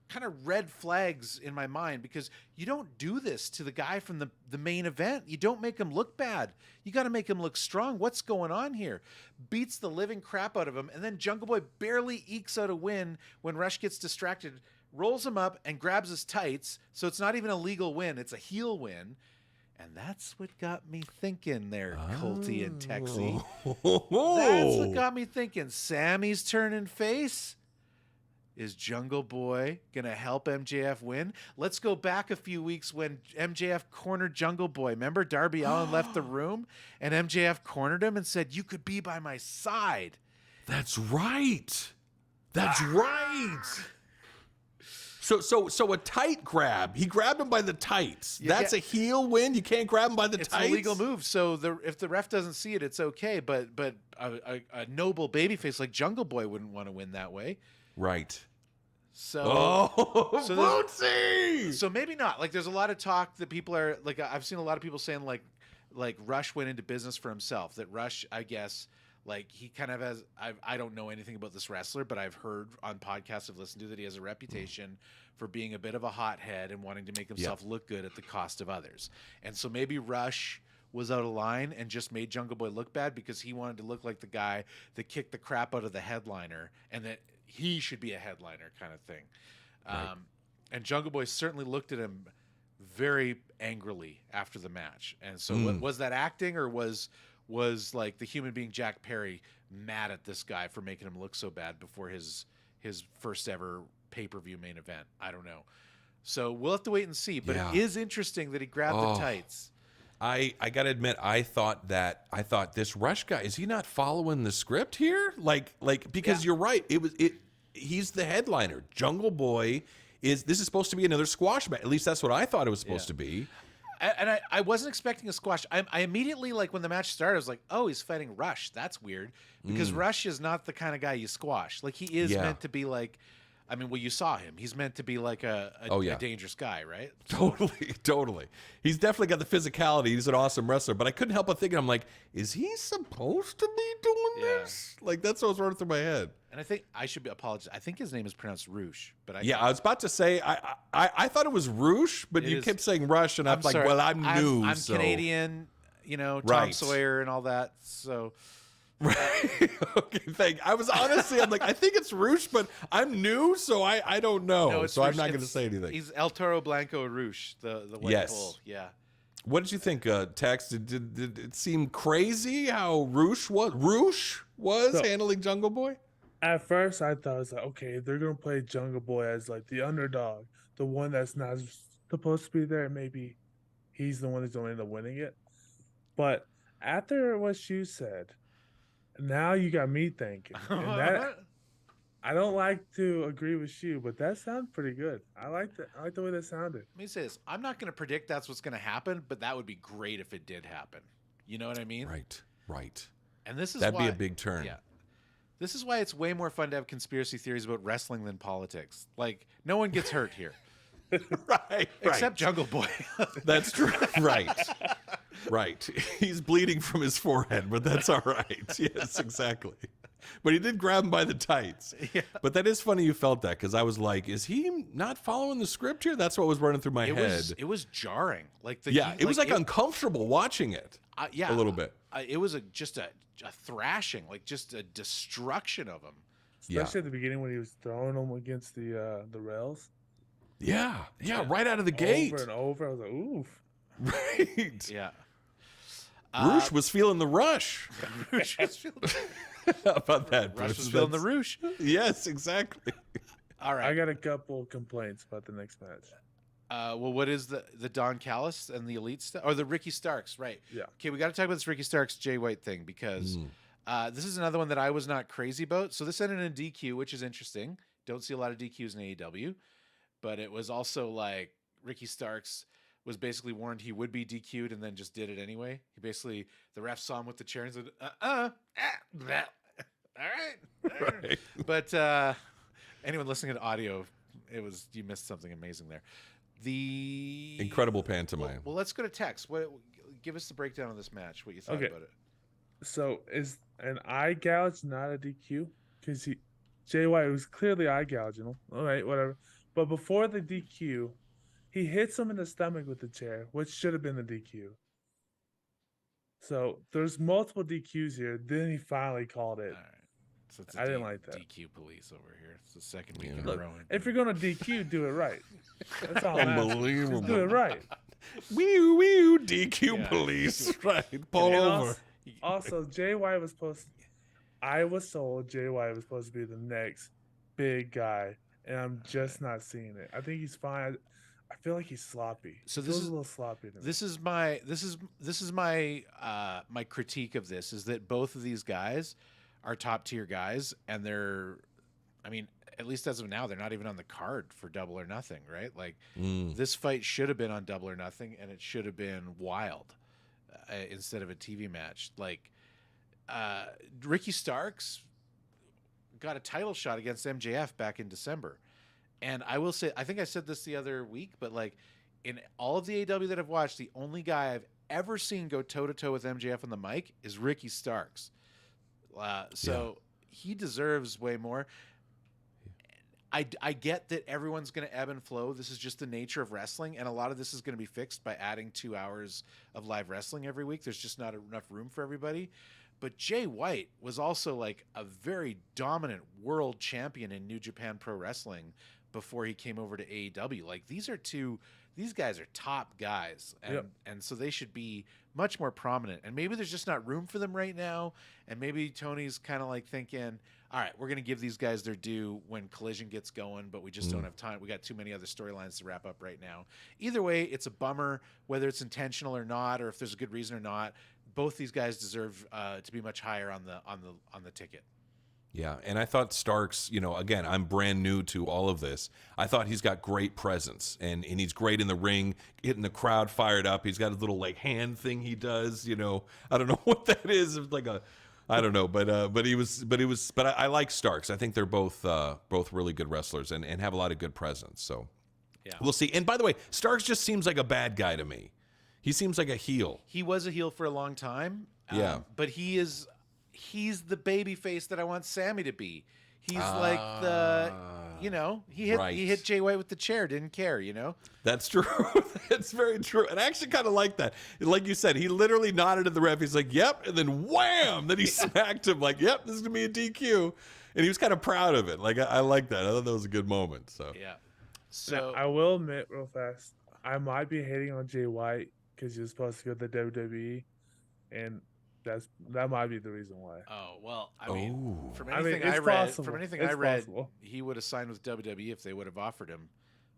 kind of red flags in my mind, because you don't do this to the guy from the main event. You don't make him look bad. You got to make him look strong. What's going on here? Beats the living crap out of him, and then Jungle Boy barely ekes out a win when Rush gets distracted, rolls him up and grabs his tights, so it's not even a legal win. It's a heel win. And that's what got me thinking there, Colty and Texie. That's what got me thinking. Sammy's turning face. Is Jungle Boy going to help MJF win? Let's go back a few weeks when MJF cornered Jungle Boy. Remember, Darby Allin left the room and MJF cornered him and said, "You could be by my side." That's right. That's right. So a tight grab. He grabbed him by the tights. That's a heel win. You can't grab him by the tights. It's an illegal move. So if the ref doesn't see it, it's okay. But a noble babyface like Jungle Boy wouldn't want to win that way. Right. So Bootsy! So maybe not. Like there's a lot of talk that people are like, I've seen a lot of people saying like Rush went into business for himself. That Rush, I guess, like he kind of has, I don't know anything about this wrestler, but I've heard on podcasts I've listened to that he has a reputation for being a bit of a hothead and wanting to make himself look good at the cost of others. And so maybe Rush was out of line and just made Jungle Boy look bad because he wanted to look like the guy that kicked the crap out of the headliner and that he should be a headliner kind of thing. Right. And Jungle Boy certainly looked at him very angrily after the match. And so was that acting, or was like the human being Jack Perry mad at this guy for making him look so bad before his first ever pay-per-view main event? I don't know. So we'll have to wait and see. But it is interesting that he grabbed the tights. I gotta admit, I thought this Rush guy, is he not following the script here? Like because you're right. He's the headliner. Jungle Boy this is supposed to be another squash match. At least that's what I thought it was supposed to be. And I wasn't expecting a squash. I immediately, like when the match started, I was like, oh, he's fighting Rush. That's weird, because Rush is not the kind of guy you squash. Like he is meant to be like, I mean, well, you saw him. He's meant to be like a dangerous guy, right? Totally. He's definitely got the physicality. He's an awesome wrestler. But I couldn't help but thinking, I'm like, is he supposed to be doing this? Like, that's what was running through my head. And I think I should be apologize. I think his name is pronounced Roosh, but I was about to say I thought it was Roosh, but you kept saying Rush, and I'm like, sorry. well, I'm new. I'm so. Canadian, Tom Right. Sawyer and all that. So Right. Okay, I'm like, I think it's Roosh, but I'm new, so I don't know. no, it's so I'm Roosh. not going to say anything. He's El Toro Blanco Roosh, the white bull. Yeah. What did you think, Tex? Did it seem crazy how Roosh was handling Jungle Boy? At first, I thought it was like, okay, they're gonna play Jungle Boy as like the underdog, the one that's not supposed to be there. Maybe he's the one that's going to end up winning it. But after what you said, now you got me thinking, and that I don't like to agree with you, but that sounded pretty good. I like that. I like the way that sounded. Let me say this: I'm not going to predict that's what's going to happen, but that would be great if it did happen. You know what I mean? Right. And this is That'd why, be a big turn. Yeah. This is why it's way more fun to have conspiracy theories about wrestling than politics. Like, no one gets hurt here. right. Except Jungle Boy. That's true. Right. He's bleeding from his forehead, but that's all right. Yes, exactly. But he did grab him by the tights. Yeah. But that is funny you felt that, because I was like, is he not following the script here? That's what was running through my head. It was jarring. It was uncomfortable watching it. Yeah. A little bit. It was just a thrashing, like just a destruction of him. Especially at the beginning when he was throwing them against the rails. Yeah, right out of the gate. Over and over. I was like, oof. Right. Yeah. Roosh was feeling the rush. Roosh was feeling How about that? Rush was feeling the Roosh. Yes, exactly. All right. I got a couple complaints about the next match. Well, what is the Don Callis and the Elite or the Ricky Starks? Right. Yeah. Okay, we got to talk about this Ricky Starks Jay White thing because this is another one that I was not crazy about. So this ended in DQ, which is interesting. Don't see a lot of DQs in AEW, but it was also like Ricky Starks was basically warned he would be DQ'd and then just did it anyway. The ref saw him with the chair and said, all right. But anyone listening to audio, you missed something amazing there. The incredible pantomime. Well, let's go to Tex. Give us the breakdown of this match. What you thought about it? So is an eye gouge not a DQ? Because Jay White was clearly eye gouging him. All right, whatever. But before the DQ, he hits him in the stomach with the chair, which should have been the DQ. So there's multiple DQs here. Then he finally called it. All right. So it's I didn't like that. DQ police over here. It's the second week in Look, a row. if you're gonna DQ, do it right. That's all. Unbelievable. Just do it right. Wee DQ police. Right. Pull over. Also, Jay White was I was told Jay White was supposed to be the next big guy, and I'm just not seeing it. I think he's fine. I feel like he's sloppy. So this is a little sloppy to me. This is my my critique of this is that both of these guys are top tier guys, and at least as of now, they're not even on the card for Double or Nothing, right? Like this fight should have been on Double or Nothing, and it should have been wild instead of a TV match. Like Ricky Starks got a title shot against MJF back in December. And I will say, I think I said this the other week, but like in all of the AEW that I've watched, the only guy I've ever seen go toe-to-toe with MJF on the mic is Ricky Starks. He deserves way more. I get that everyone's going to ebb and flow. This is just the nature of wrestling, and a lot of this is going to be fixed by adding 2 hours of live wrestling every week. There's just not enough room for everybody. But Jay White was also like a very dominant world champion in New Japan Pro Wrestling before he came over to AEW. Like these guys are top guys, and so they should be much more prominent. And maybe there's just not room for them right now. And maybe Tony's kind of like thinking, all right, we're going to give these guys their due when Collision gets going, but we just don't have time. We got too many other storylines to wrap up right now. Either way, it's a bummer, whether it's intentional or not, or if there's a good reason or not. Both these guys deserve to be much higher on the ticket. Yeah, and I thought Starks, again, I'm brand new to all of this. I thought he's got great presence, and he's great in the ring, getting the crowd fired up. He's got a little like hand thing he does, I don't know what that is. It's like I don't know, but I like Starks. I think they're both really good wrestlers and have a lot of good presence. So yeah, we'll see. And by the way, Starks just seems like a bad guy to me. He seems like a heel. He was a heel for a long time. Yeah, but he's the baby face that I want Sammy to be. He's like he hit Jay White with the chair, didn't care, That's true. That's very true. And I actually kind of like that. Like you said, he literally nodded at the ref. He's like, "Yep," and then wham! Then he smacked him like, "Yep, this is gonna be a DQ." And he was kind of proud of it. Like I like that. I thought that was a good moment. So yeah. So I will admit real fast, I might be hating on Jay White because he was supposed to go to the WWE, and that might be the reason why. Oh well, I mean, from I mean, anything it's I read, possible. from anything It's I read, possible. he would have signed with WWE if they would have offered him,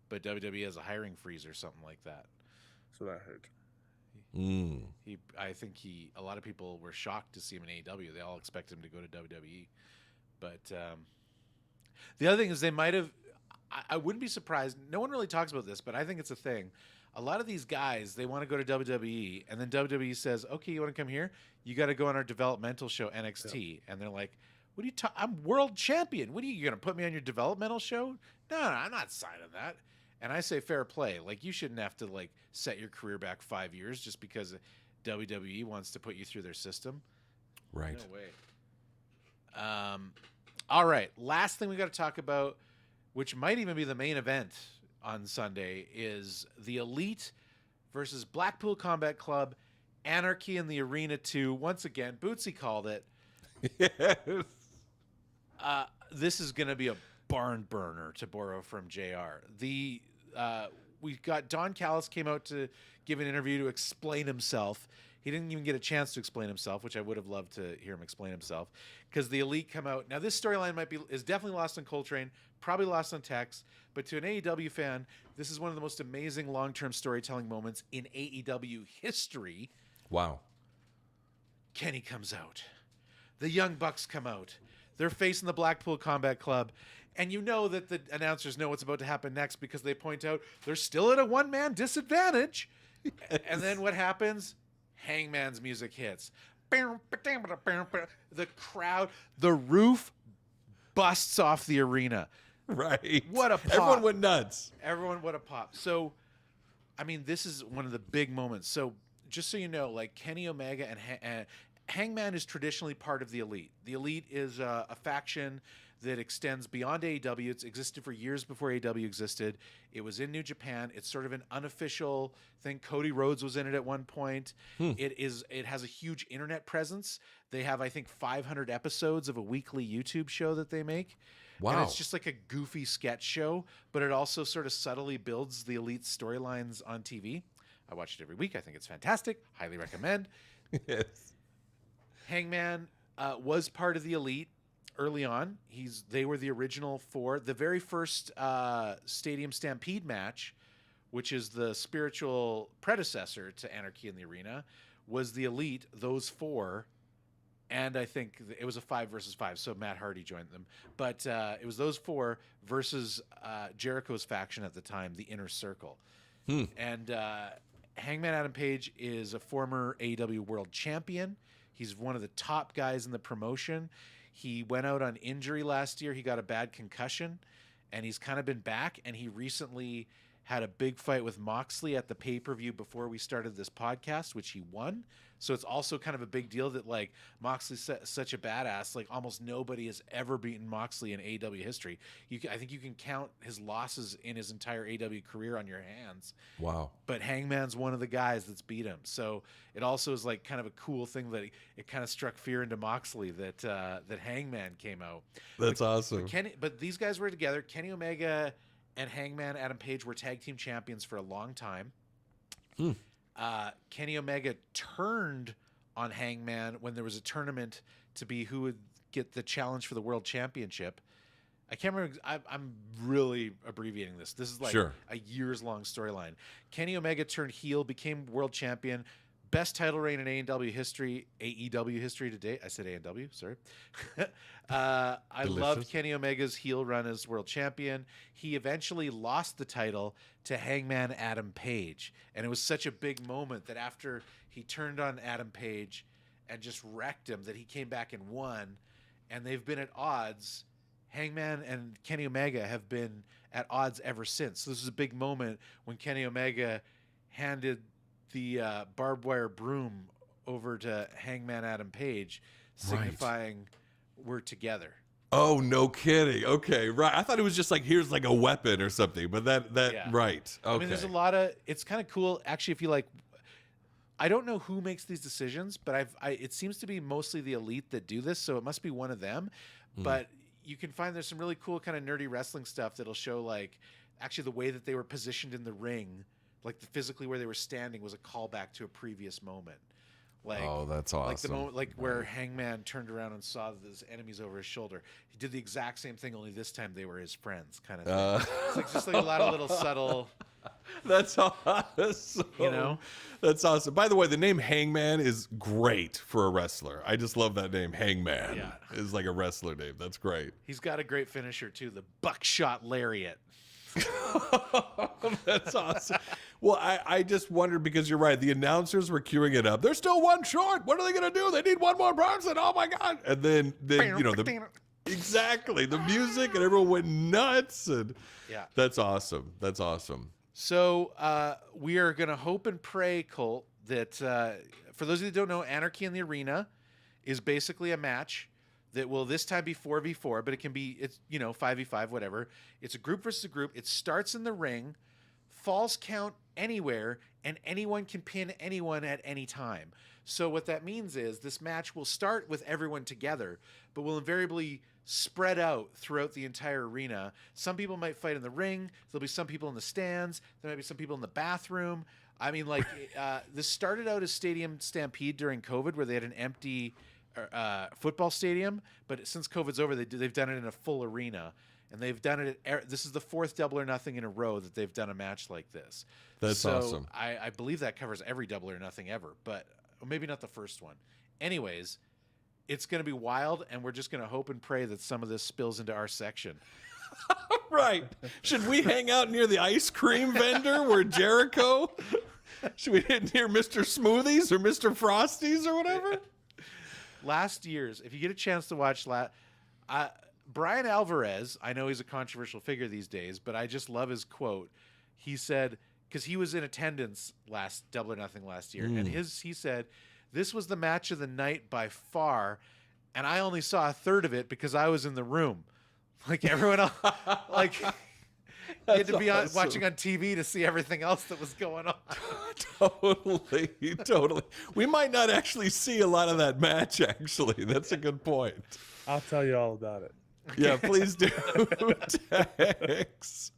but WWE has a hiring freeze or something like that. So that hurt. I think a lot of people were shocked to see him in AEW. They all expected him to go to WWE, but the other thing is they might have. I wouldn't be surprised. No one really talks about this, but I think it's a thing. A lot of these guys, they want to go to WWE, and then WWE says, "Okay, you want to come here? You got to go on our developmental show, NXT." Yep. And they're like, "What are you talking? I'm world champion. What are you going to put me on your developmental show? No, I'm not signing that." And I say fair play. Like, you shouldn't have to like set your career back 5 years just because WWE wants to put you through their system. Right. No way. All right. Last thing we got to talk about, which might even be the main event on Sunday, is the Elite versus Blackpool Combat Club, Anarchy in the Arena 2. Once again, Bootsy called it. Yes. This is going to be a barn burner, to borrow from JR. We got Don Callis came out to give an interview to explain himself. He didn't even get a chance to explain himself, which I would have loved to hear him explain himself, because the Elite come out. Now, this storyline is definitely lost on Coltrane, probably lost on Tex, but to an AEW fan, this is one of the most amazing long-term storytelling moments in AEW history. Wow. Kenny comes out. The Young Bucks come out. They're facing the Blackpool Combat Club. And you know that the announcers know what's about to happen next because they point out they're still at a one-man disadvantage. Yes. And then what happens? Hangman's music hits. The crowd, the roof busts off the arena. Right. What a pop. Everyone went nuts. Everyone, what a pop. So, I mean, this is one of the big moments. So, just so you know, like Kenny Omega and Hangman is traditionally part of the Elite. The Elite is a faction that extends beyond AEW. It's existed for years before AEW existed. It was in New Japan. It's sort of an unofficial thing. Cody Rhodes was in it at one point. It has a huge internet presence. They have, I think, 500 episodes of a weekly YouTube show that they make. Wow. And it's just like a goofy sketch show, but it also sort of subtly builds the Elite storylines on TV. I watch it every week. I think it's fantastic. Highly recommend. Yes. Hangman was part of the Elite early on. They were the original four. The very first Stadium Stampede match, which is the spiritual predecessor to Anarchy in the Arena, was the Elite, those four. And I think it was a 5 versus 5, so Matt Hardy joined them. But it was those four versus Jericho's faction at the time, the Inner Circle. And Hangman Adam Page is a former AEW World Champion. He's one of the top guys in the promotion. He went out on injury last year. He got a bad concussion, and he's kind of been back. And he recently had a big fight with Moxley at the pay-per-view before we started this podcast, which he won. So it's also kind of a big deal that, like, Moxley's such a badass. Like, almost nobody has ever beaten Moxley in AEW history. I think you can count his losses in his entire AEW career on your hands. Wow. But Hangman's one of the guys that's beat him. So it also is, like, kind of a cool thing that it kind of struck fear into Moxley that Hangman came out. That's awesome. But these guys were together. Kenny Omega and Hangman Adam Page were tag team champions for a long time. Kenny Omega turned on Hangman when there was a tournament to be who would get the challenge for the world championship. I can't remember. I'm really abbreviating this. This is like a years-long storyline. Kenny Omega turned heel, became world champion. Best title reign in AEW history to date. I said AEW, sorry. I loved Kenny Omega's heel run as world champion. He eventually lost the title to Hangman Adam Page. And it was such a big moment that after he turned on Adam Page and just wrecked him, that he came back and won. And they've been at odds. Hangman and Kenny Omega have been at odds ever since. So this is a big moment when Kenny Omega handed the barbed wire broom over to Hangman Adam Page, signifying we're together. Oh, no kidding. Okay, right. I thought it was just like, here's like a weapon or something, but Yeah. right. Okay. I mean, there's a lot of. It's kind of cool, actually. If you like, I don't know who makes these decisions, but it seems to be mostly the elite that do this, so it must be one of them. But you can find there's some really cool kind of nerdy wrestling stuff that'll show like actually the way that they were positioned in the ring, like physically where they were standing was a callback to a previous moment. Like, oh, that's awesome. Like the moment, like where Hangman turned around and saw his enemies over his shoulder. He did the exact same thing, only this time they were his friends, kind of thing. It's like just like a lot of little subtle. That's awesome. You know, that's awesome. By the way, the name Hangman is great for a wrestler. I just love that name, Hangman. Yeah, is like a wrestler name. That's great. He's got a great finisher too, the buckshot lariat. That's awesome. Well, I just wondered because you're right. The announcers were queuing it up. They're still one short. What are they going to do? They need one more person. Oh my God. And then you know, exactly the music and everyone went nuts. And yeah, that's awesome. That's awesome. So we are going to hope and pray, Colt, that for those of you that don't know, Anarchy in the Arena is basically a match that will this time be 4v4, but it can be, it's 5v5, whatever. It's a group versus a group. It starts in the ring, falls count anywhere, and anyone can pin anyone at any time. So what that means is this match will start with everyone together, but will invariably spread out throughout the entire arena. Some people might fight in the ring. There'll be some people in the stands. There might be some people in the bathroom. I mean, like, this started out as Stadium Stampede during COVID, where they had an empty football stadium, but since COVID's over, they've done it in a full arena, and they've done it this is the fourth Double or Nothing in a row that they've done a match like this. That's awesome. I believe that covers every Double or Nothing ever, but maybe not the first one. Anyways, it's going to be wild, and we're just going to hope and pray that some of this spills into our section. Right. Should we hang out near the ice cream vendor where Jericho? Should we hit near Mr. Smoothies or Mr. Frosties or whatever? Last year's, if you get a chance to watch Brian Alvarez, I know he's a controversial figure these days, but I just love his quote. He said, because he was in attendance last Double or Nothing last year, and he said, this was the match of the night by far, and I only saw a third of it because I was in the room. Like everyone else, like you had to be watching on TV to see everything else that was going on. Totally. We might not actually see a lot of that match, actually. That's a good point. I'll tell you all about it. Yeah, please do. Tex.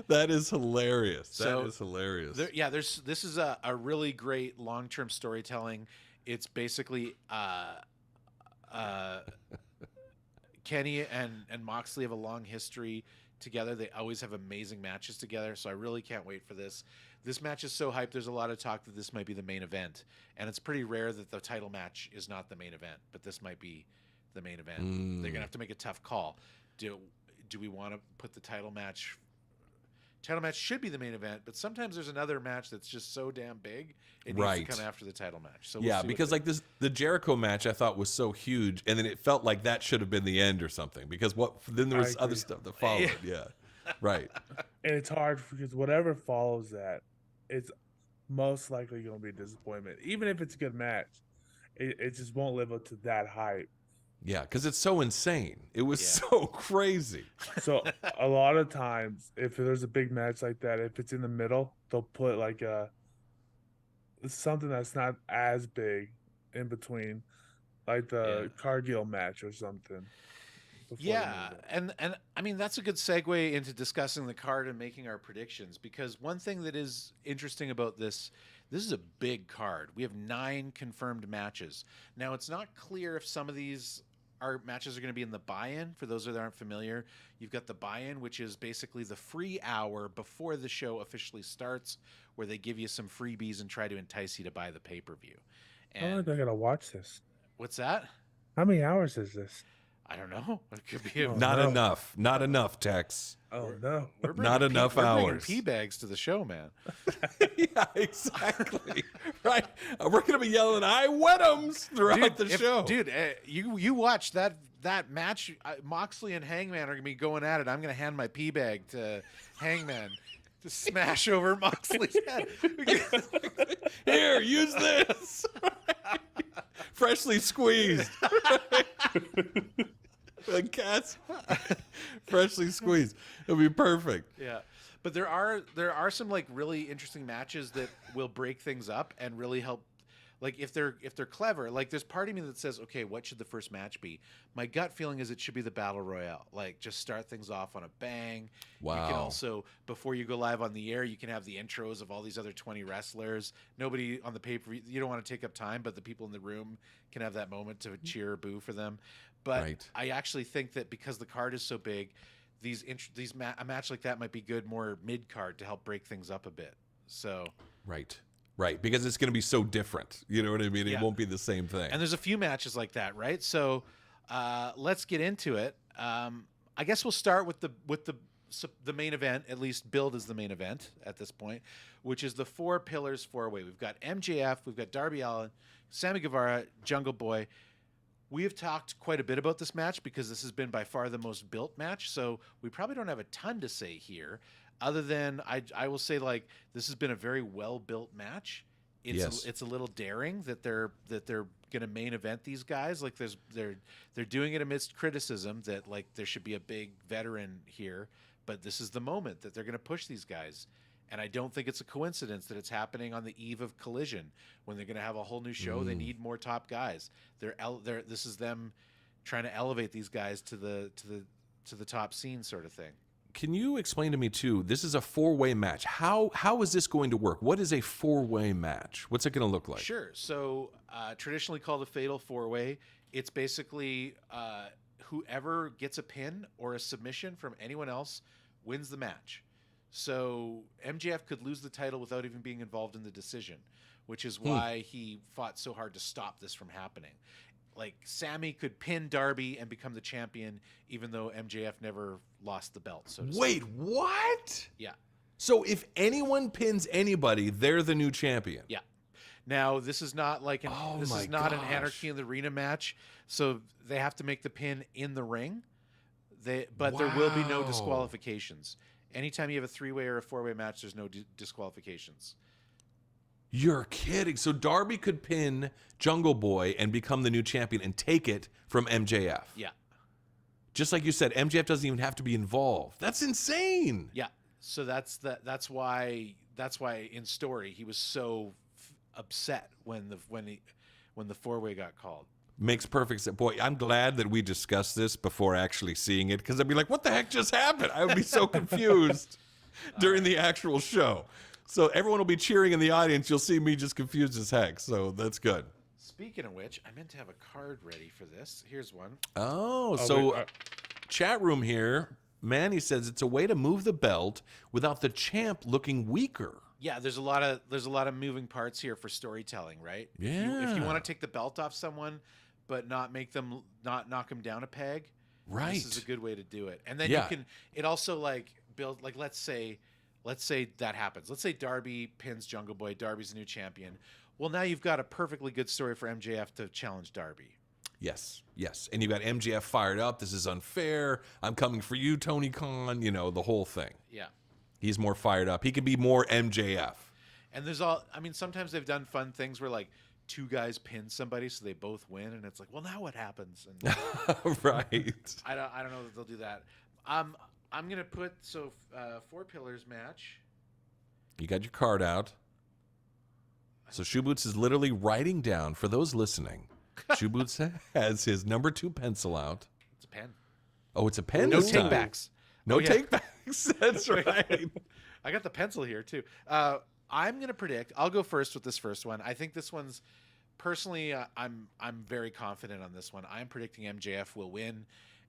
That is hilarious. That is hilarious. This is a really great long-term storytelling. It's basically Kenny and Moxley have a long history together. They always have amazing matches together, so I really can't wait for this. This match is so hyped. There's a lot of talk that this might be the main event, and it's pretty rare that the title match is not the main event, but this might be the main event. They're gonna have to make a tough call. Do we want to put the title match? Title match should be the main event, but sometimes there's another match that's just so damn big it needs to come after the title match. So we'll see because like the Jericho match I thought was so huge, and then it felt like that should have been the end or something, because then there was other stuff that followed. Yeah, right. And it's hard because whatever follows that, it's most likely going to be a disappointment. Even if it's a good match, it just won't live up to that hype. Yeah, because it's so insane. It was so crazy. So a lot of times, if there's a big match like that, if it's in the middle, they'll put like something that's not as big in between, like the Cargill match or something. Yeah, and I mean that's a good segue into discussing the card and making our predictions, because one thing that is interesting about this is a big card. We have 9 confirmed matches. Now it's not clear if some of these matches are going to be in the buy-in. For those that aren't familiar, you've got the buy-in, which is basically the free hour before the show officially starts, where they give you some freebies and try to entice you to buy the pay-per-view. And I gotta watch this. What's that? How many hours is this? I don't know. It could be enough. Not enough, Tex. Oh no! Not enough hours. We're bringing pee bags to the show, man. Yeah, exactly. Right. We're gonna be yelling "I wet 'ems" throughout the show. Dude, you watch that match. Moxley and Hangman are gonna be going at it. I'm gonna hand my pee bag to Hangman to smash over Moxley's head. Here, use this. Freshly squeezed. A cat's freshly squeezed. It'll be perfect. Yeah. But there are some like really interesting matches that will break things up and really help. Like if they're clever, like there's part of me that says, okay, what should the first match be? My gut feeling is it should be the battle royale. Like just start things off on a bang. Wow. You can also, before you go live on the air, you can have the intros of all these other 20 wrestlers. Nobody on the paper, you don't want to take up time, but the people in the room can have that moment to cheer or boo for them. But Right. I actually think that because the card is so big, a match like that might be good more mid card to help break things up a bit. So Right, because it's going to be so different. You know what I mean? It Yeah. won't be the same thing. And there's a few matches like that, right? So let's get into it. I guess we'll start with the main event, at least billed as the main event at this point, which is the Four Pillars four-way. We've got MJF, we've got Darby Allin, Sammy Guevara, Jungle Boy. We have talked quite a bit about this match because this has been by far the most built match, so we probably don't have a ton to say here. Other than I will say, like, this has been a very well built match. It's a little daring that they're going to main event these guys. Like they're doing it amidst criticism that like there should be a big veteran here, but this is the moment that they're going to push these guys. And I don't think it's a coincidence that it's happening on the eve of Collision when they're going to have a whole new show. They need more top guys. This is them trying to elevate these guys to the top scene, sort of thing. Can you explain to me too? This is a four-way match. How is this going to work? What is a four-way match? What's it going to look like? Sure. So traditionally called a fatal four-way, it's basically whoever gets a pin or a submission from anyone else wins the match. So MJF could lose the title without even being involved in the decision, which is why he fought so hard to stop this from happening. Like Sammy could pin Darby and become the champion, even though MJF never lost the belt. So to Wait, speak. what? Yeah. So if anyone pins anybody, they're the new champion. Yeah. Now this is not like an an Anarchy in the Arena match, so they have to make the pin in the ring. There will be no Wow. disqualifications. Anytime you have a three-way or a four-way match, there's no disqualifications. You're kidding. So Darby could pin Jungle Boy and become the new champion and take it from MJF. Yeah. Just like you said, MJF doesn't even have to be involved. That's insane. Yeah. So that's why in story he was so upset when the four-way got called. Makes perfect sense. Boy, I'm glad that we discussed this before actually seeing it, because I'd be like, what the heck just happened? I would be so confused during the actual show. So everyone will be cheering in the audience. You'll see me just confused as heck. So that's good. Speaking of which, I meant to have a card ready for this. Here's one. Chat room here, Manny says it's a way to move the belt without the champ looking weaker. Yeah, there's a lot of moving parts here for storytelling, right? Yeah. If you want to take the belt off someone, but not knock them down a peg, Right. this is a good way to do it. And then Yeah. you can. It also like build like let's say that happens. Let's say Darby pins Jungle Boy. Darby's the new champion. Well, now you've got a perfectly good story for MJF to challenge Darby. Yes. And you've got MJF fired up. This is unfair. I'm coming for you, Tony Khan. You know, the whole thing. Yeah. He's more fired up. He can be more MJF. And sometimes they've done fun things where like two guys pin somebody so they both win, and it's like, well, now what happens? And Right. I don't know that they'll do that. I'm gonna put Four Pillars match. You got your card out. So Shoe Boots is literally writing down, for those listening, Shoe Boots has his number 2 pencil out. It's a pen. Oh, it's a pen No this time. takebacks. No Oh, yeah. takebacks. That's right. I got the pencil here too. I'm gonna predict. I'll go first with this first one. I think this one's personally. I'm very confident on this one. I'm predicting MJF will win,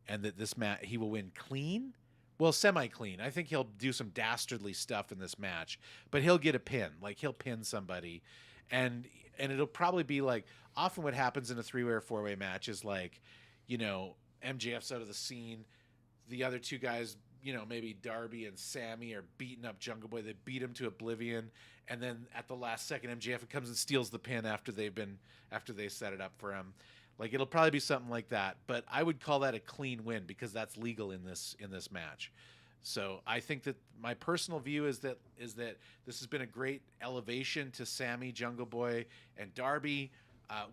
and that this match he will win clean. Well, semi-clean. I think he'll do some dastardly stuff in this match, but he'll get a pin. Like he'll pin somebody, and it'll probably be like often what happens in a 3-way or 4-way match is like, MJF's out of the scene. The other two guys, maybe Darby and Sammy are beating up Jungle Boy. They beat him to oblivion, and then at the last second, MJF comes and steals the pin after they set it up for him. Like it'll probably be something like that, but I would call that a clean win because that's legal in this match. So I think that my personal view is that this has been a great elevation to Sammy, Jungle Boy, and Darby.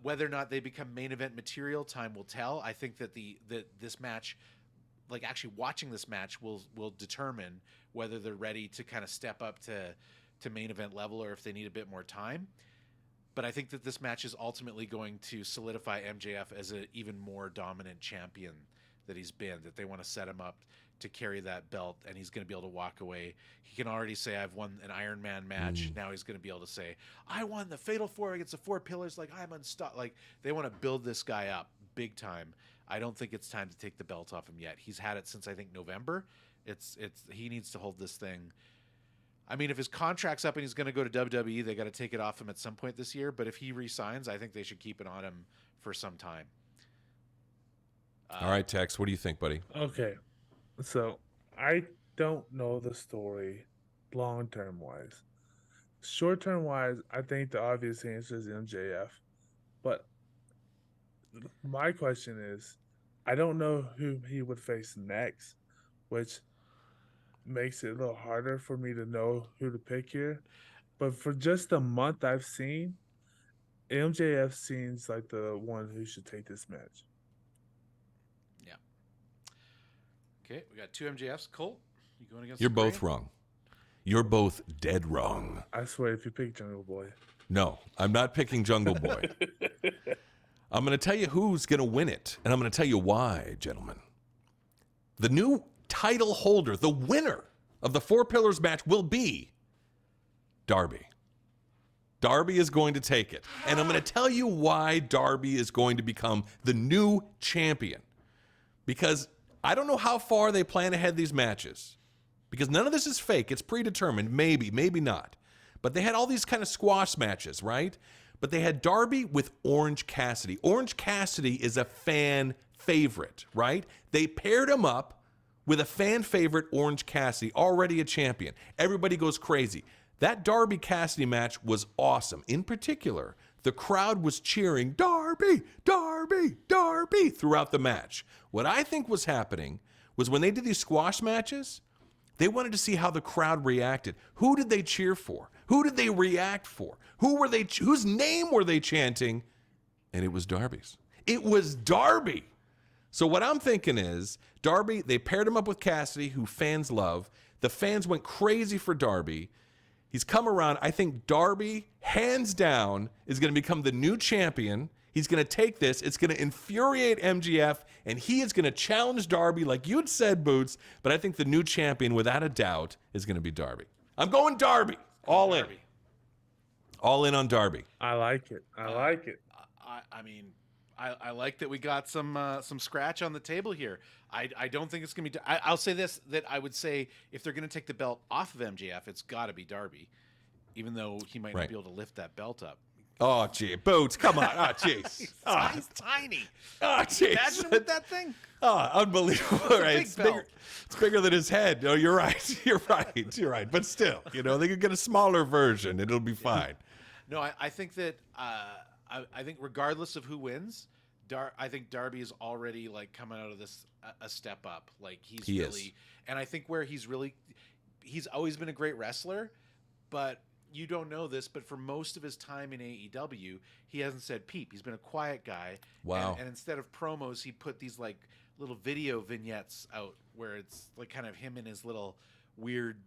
Whether or not they become main event material, time will tell. I think that this match, like actually watching this match, will determine whether they're ready to kind of step up to main event level or if they need a bit more time. But I think that this match is ultimately going to solidify MJF as an even more dominant champion that he's been, that they want to set him up to carry that belt, and he's going to be able to walk away. He can already say, I've won an Iron Man match. Now he's going to be able to say, I won the Fatal 4 against the 4 Pillars. Like, I'm unstoppable. Like, they want to build this guy up big time. I don't think it's time to take the belt off him yet. He's had it since, I think, November. He needs to hold this thing. I mean, if his contract's up and he's going to go to WWE, they got to take it off him at some point this year. But if he resigns, I think they should keep it on him for some time. All right, Tex, what do you think, buddy? Okay. So I don't know the story long-term wise. Short-term wise, I think the obvious answer is MJF. But my question is, I don't know who he would face next, which makes it a little harder for me to know who to pick here. But for just a month I've seen, MJF seems like the one who should take this match. Yeah. Okay, we got 2 MJFs. Colt, you going against? You're both wrong. You're both dead wrong. I swear, if you pick Jungle Boy. No, I'm not picking Jungle Boy. I'm going to tell you who's going to win it, and I'm going to tell you why, gentlemen. The new title holder, the winner of the 4 Pillars match will be Darby. Darby is going to take it. And I'm going to tell you why Darby is going to become the new champion. Because I don't know how far they plan ahead these matches. Because none of this is fake. It's predetermined. Maybe, maybe not. But they had all these kind of squash matches, right? But they had Darby with Orange Cassidy. Orange Cassidy is a fan favorite, right? They paired him up with a fan favorite, Orange Cassidy, already a champion. Everybody goes crazy. That Darby Cassidy match was awesome. In particular, the crowd was cheering, Darby, Darby, Darby, throughout the match. What I think was happening was when they did these squash matches, they wanted to see how the crowd reacted. Who did they cheer for? Who did they react for? Whose name were they chanting? And it was Darby's. It was Darby. So what I'm thinking is, Darby, they paired him up with Cassidy, who fans love. The fans went crazy for Darby. He's come around. I think Darby, hands down, is going to become the new champion. He's going to take this. It's going to infuriate MGF, and he is going to challenge Darby like you had said, Boots. But I think the new champion, without a doubt, is going to be Darby. I'm going Darby. All in. All in on Darby. I like it. I like it. I mean, I like that we got some scratch on the table here. I don't think it's going to be... I'll say this, that I would say if they're going to take the belt off of MJF, it's got to be Darby, even though he might not be able to lift that belt up. Oh, gee. Boots, come on. Oh, jeez. He's tiny. Oh, jeez. Imagine him with that thing. Oh, unbelievable. Right. It's bigger than his head. No, you're right. You're right. You're right. But still, they could get a smaller version. It'll be fine. No, I think that... I think regardless of who wins, I think Darby is already like coming out of this a step up. Like he really is. And I think where he's always been a great wrestler, but you don't know this, but for most of his time in AEW, he hasn't said peep. He's been a quiet guy. Wow. And instead of promos, he put these like little video vignettes out where it's like kind of him in his little weird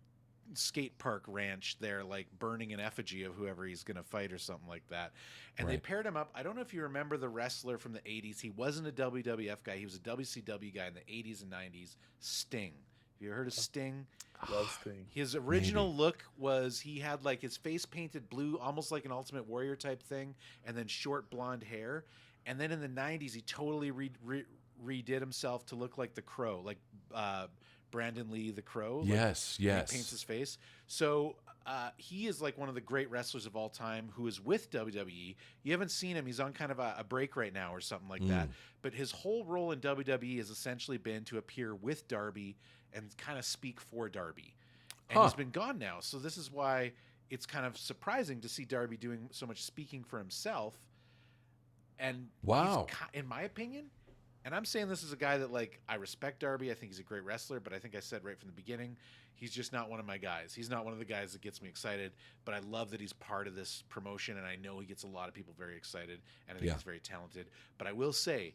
skate park ranch there, like burning an effigy of whoever he's going to fight or something like that. And they paired him up. I don't know if you remember the wrestler from the 80s. He wasn't a WWF guy. He was a WCW guy in the 80s and 90s. Sting. Have you heard of Sting? Love Sting. His original look was he had like his face painted blue, almost like an Ultimate Warrior type thing, and then short blonde hair. And then in the 90s, he totally redid himself to look like the Crow, like Brandon Lee, the Crow. Yes. He paints his face. So he is like one of the great wrestlers of all time who is with WWE. You haven't seen him. He's on kind of a break right now or something like that. But his whole role in WWE has essentially been to appear with Darby and kind of speak for Darby. And he's been gone now. So this is why it's kind of surprising to see Darby doing so much speaking for himself. And wow, in my opinion, and I'm saying this is a guy that, like, I respect Darby. I think he's a great wrestler, but I think I said right from the beginning, he's just not one of my guys. He's not one of the guys that gets me excited, but I love that he's part of this promotion, and I know he gets a lot of people very excited, and I think he's very talented. But I will say,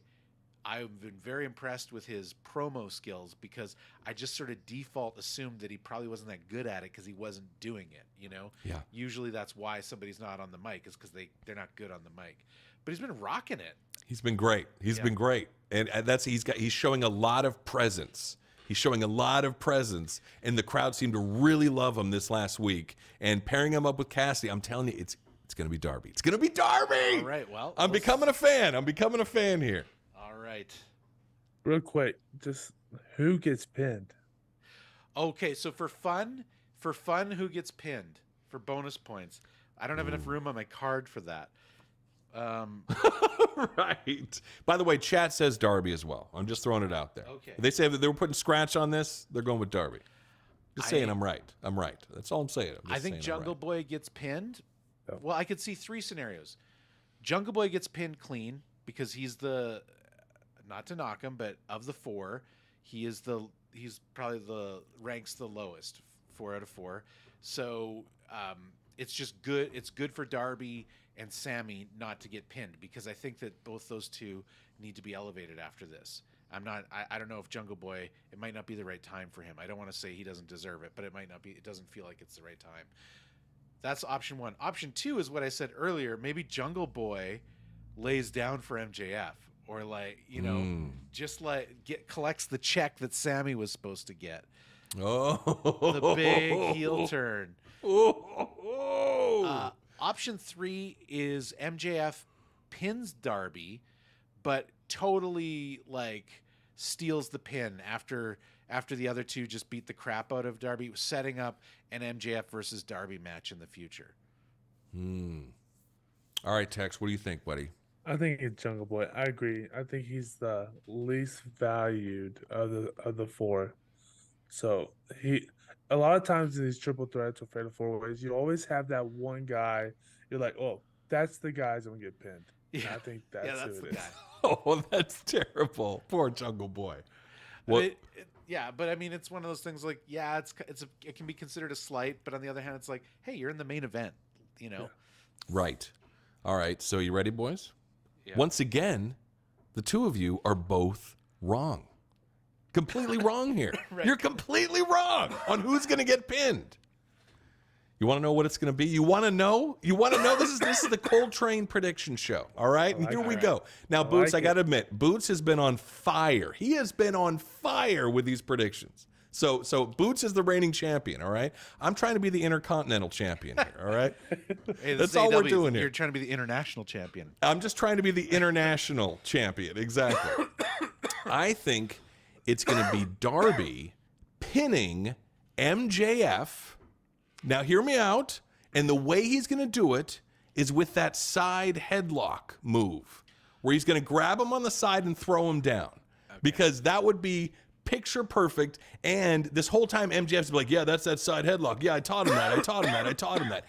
I've been very impressed with his promo skills, because I just sort of default assumed that he probably wasn't that good at it because he wasn't doing it, you know? Yeah. Usually that's why somebody's not on the mic, is because they're not good on the mic. But he's been rocking it. He's been great. He's been great. And he's showing a lot of presence. He's showing a lot of presence, and the crowd seemed to really love him this last week. And pairing him up with Cassidy, I'm telling you, it's going to be Darby. It's going to be Darby. All right, well. I'm becoming a fan. I'm becoming a fan here. All right. Real quick, just who gets pinned? Okay, so for fun, who gets pinned for bonus points? I don't have enough room on my card for that. Right. By the way, chat says Darby as well. I'm just throwing it out there. Okay. If they say that they were putting scratch on this, they're going with Darby. Just saying I'm right. I'm right. That's all I'm saying. I think Jungle Boy gets pinned. Oh. Well, I could see 3 scenarios. Jungle Boy gets pinned clean because he's the, not to knock him, but of the 4, he's probably ranks the lowest, 4 out of 4. So it's just good. It's good for Darby and Sammy not to get pinned, because I think that both those two need to be elevated after this. I don't know if Jungle Boy, it might not be the right time for him. I don't want to say he doesn't deserve it, but it might not be. It doesn't feel like it's the right time. That's option 1. Option 2 is what I said earlier. Maybe Jungle Boy lays down for MJF, or just collects the check that Sammy was supposed to get. Oh, the big heel turn. Option 3 is MJF pins Darby, but totally steals the pin after the other two just beat the crap out of Darby, setting up an MJF versus Darby match in the future. All right, Tex, what do you think, buddy? I think it's Jungle Boy. I agree. I think he's the least valued of the 4. So a lot of times in these triple threats or fatal 4-ways, you always have that one guy. You're like, oh, that's the guy's gonna get pinned. Yeah. I think that's who it is. Oh, that's terrible. Poor Jungle Boy. What? But I mean, it's one of those things. It can be considered a slight, but on the other hand, it's like, hey, you're in the main event, you know. Yeah. Right. All right. So you ready, boys? Yeah. Once again, the two of you are both wrong. Completely wrong here. Right. You're completely wrong on who's going to get pinned. You want to know what it's going to be? You want to know? This is the Kolt Train prediction show. All right, and here we go. Now, Boots, I got to admit, Boots has been on fire. He has been on fire with these predictions. So Boots is the reigning champion. All right, I'm trying to be the Intercontinental champion here. All right, hey, that's all we're doing here. You're trying to be the international champion. I'm just trying to be the international champion. Exactly. I think it's going to be Darby pinning MJF. Now, hear me out. And the way he's going to do it is with that side headlock move, where he's going to grab him on the side and throw him down. Okay. Because that would be picture perfect. And this whole time, MJF's like, yeah, that's that side headlock. Yeah, I taught him that.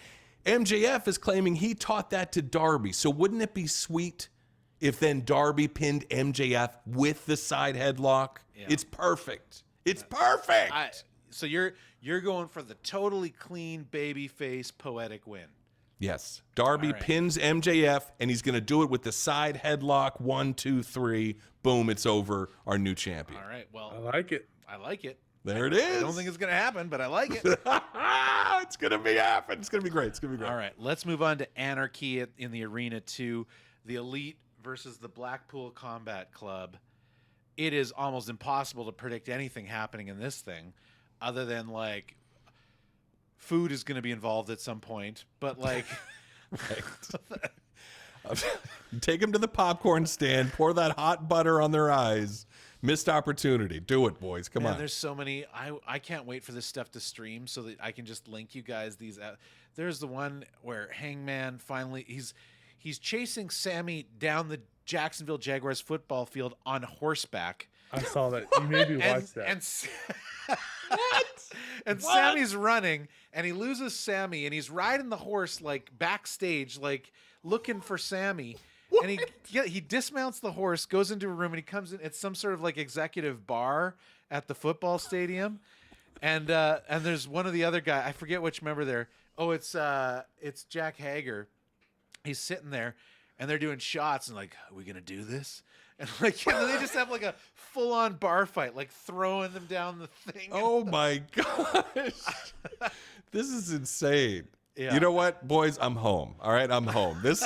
MJF is claiming he taught that to Darby. So wouldn't it be sweet if then Darby pinned MJF with the side headlock? Yeah. It's perfect. It's perfect. So you're going for the totally clean babyface poetic win. Yes. Darby pins MJF, and he's going to do it with the side headlock. 1, 2, 3. Boom, it's over. Our new champion. All right. Well, I like it. There it is. I don't think it's going to happen, but I like it. It's going to be happen. It's going to be great. All right. Let's move on to Anarchy in the Arena 2. The Elite versus the Blackpool Combat Club. It is almost impossible to predict anything happening in this thing, other than food is going to be involved at some point, but right. Take them to the popcorn stand, pour that hot butter on their eyes. Missed opportunity. Do it, boys. Come on. There's so many. I can't wait for this stuff to stream so that I can just link you guys these. There's the one where Hangman finally he's chasing Sammy down the Jacksonville Jaguars football field on horseback. I saw that. You made me watch that. What? And what? Sammy's running, and he loses Sammy, and he's riding the horse backstage, looking for Sammy. What? And he dismounts the horse, goes into a room, and he comes in. It's some sort of executive bar at the football stadium. And there's one of the other guy. I forget which member there. Oh, it's Jack Hager. He's sitting there, and they're doing shots, and like, are we gonna do this? And like, and then they just have like a full-on bar fight, like throwing them down the thing. Oh my gosh, this is insane. Yeah. You know what, boys? I'm home. All right, I'm home. This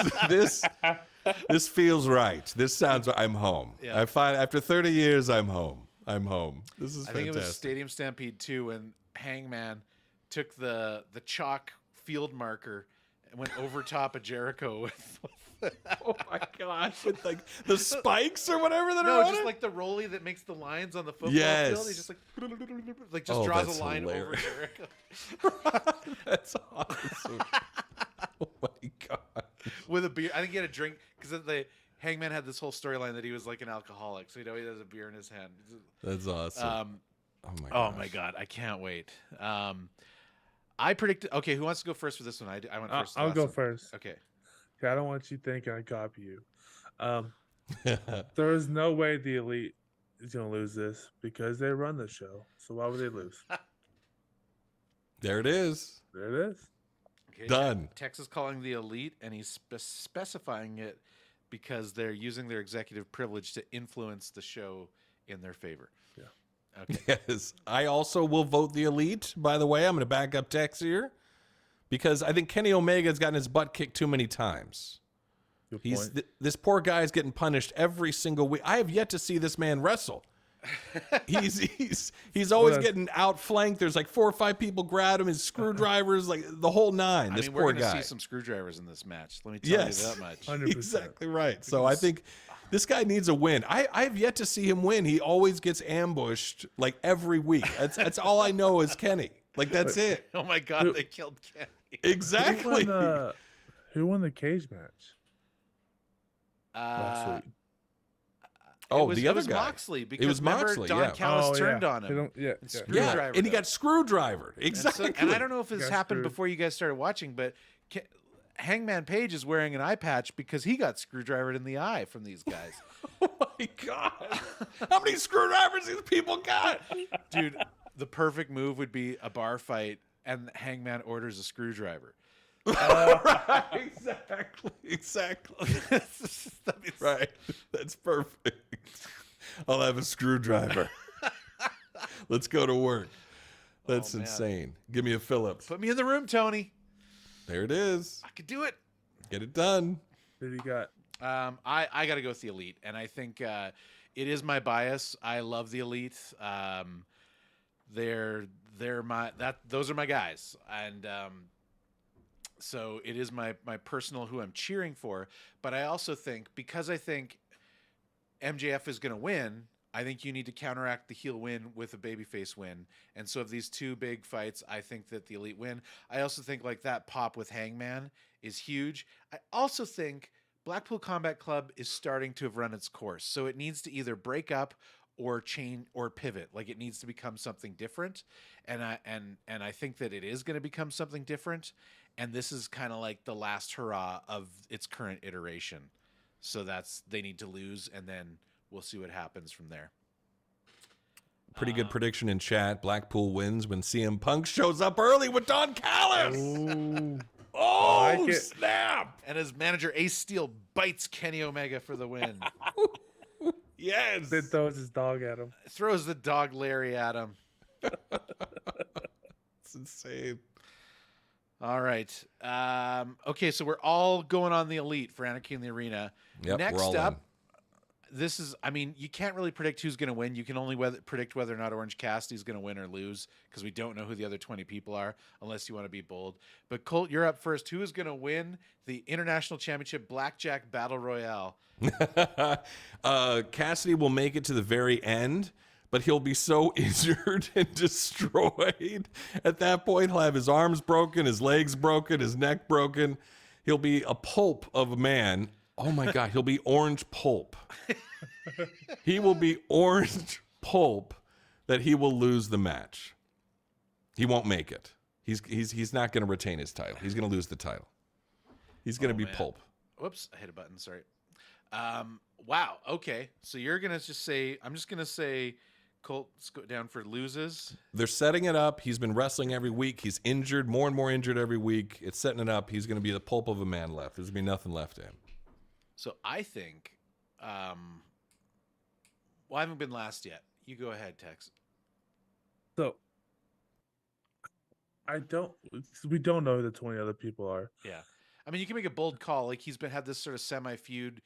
feels right. This sounds. I'm home. Yeah. I find after 30 years, I'm home. I'm home. This is I fantastic. think it was Stadium Stampede 2 when Hangman took the chalk field marker and went over top of Jericho with Oh my gosh, with like the spikes or whatever that no, are on just it? like the rollie that makes the lines on the football Yes. field. He just like Oh, draws that's a line over hilarious. Jericho That's awesome. Oh my god. with a beer. I think he had a drink because the Hangman had this whole storyline that he was like an alcoholic, so he has a beer in his hand. That's awesome. Oh my Oh gosh. my god, I can't wait. I predicted. Okay, who wants to go first for this one? I went first. I'll last go one. first. Okay. I don't want you thinking I copy you. There is no way the Elite is going to lose this because they run the show. So why would they lose? There it is. There it is. Okay, Done. Tex is calling the Elite, and he's specifying it because they're using their executive privilege to influence the show in their favor. Yeah. Okay. Yes. I also will vote the Elite, by the way. I'm going to back up Tex here because I think Kenny Omega's gotten his butt kicked too many times. Good He's point. this poor guy is getting punished every single week. I have yet to see this man wrestle. He's always getting outflanked. There's like 4 or 5 people grab him, his screwdrivers, like the whole nine. This we're poor going to guy. see some screwdrivers in this match. Let me tell you that much. 100%. Exactly right. So I think this guy needs a win. I have yet to see him win. He always gets ambushed like every week. That's all I know is Kenny. Like that's it. Oh my god, they killed Kenny. Exactly. Who won the cage match last week? The other was guy. Moxley because It was remember Moxley, Don yeah. Callis turned on They him. don't- Yeah. And yeah. screwed- Yeah, Screwdriver and he though. got screwdrivered. Exactly. And I don't know if this Got happened screwed. before you guys started watching, but Hangman Page is wearing an eye patch because he got screwdrivered in the eye from these guys. Oh my god! How many screwdrivers these people got? Dude, the perfect move would be a bar fight and Hangman orders a screwdriver. Right, exactly. That'd be Right, that's perfect. I'll have a screwdriver. Let's go to work. That's man. insane. Give me a Phillips. Put me in the room, Tony. There it is. I could do it. Get it done. Who do you got? I got to go with the Elite, and I think it is my bias. I love the Elite. They're those are my guys, and so it is my personal who I'm cheering for. But I also think because I think MJF is going to win, I think you need to counteract the heel win with a babyface win. And so of these two big fights, I think that the Elite win. I also think like that pop with Hangman is huge. I also think Blackpool Combat Club is starting to have run its course. So it needs to either break up or change or pivot. Like it needs to become something different. And I think that it is going to become something different. And this is kind of like the last hurrah of its current iteration. So they need to lose, and then we'll see what happens from there. Pretty good prediction in chat. Blackpool wins when CM Punk shows up early with Don Callis. Ooh. Oh, like it. snap. And his manager Ace Steel bites Kenny Omega for the win. Yes. Then throws his dog at him. Throws the dog Larry at him. It's insane. All right. Okay, so we're all going on the Elite for Anarchy in the Arena. Yep, Next we're all up, in. this is, I mean, you can't really predict who's going to win. You can only predict whether or not Orange Cassidy's going to win or lose because we don't know who the other 20 people are unless you want to be bold. But Colt, you're up first. Who is going to win the International Championship Blackjack Battle Royale? Cassidy will make it to the very end, but he'll be so injured and destroyed. At that point, he'll have his arms broken, his legs broken, his neck broken. He'll be a pulp of a man. Oh my God, he'll be orange pulp. He will be orange pulp that he will lose the match. He won't make it. He's not going to retain his title. He's going to lose the title. He's going to be man. pulp. Whoops, I hit a button. Sorry. Wow. Okay. So you're going to just say, I'm just going to say Colt's down for loses. They're setting it up. He's been wrestling every week. He's injured, more and more injured every week. It's setting it up. He's going to be the pulp of a man left. There's going to be nothing left to him. So I think, well, I haven't been last yet. You go ahead, Tex. So we don't know who the 20 other people are. Yeah. I mean, you can make a bold call. Like he's had this sort of semi-feud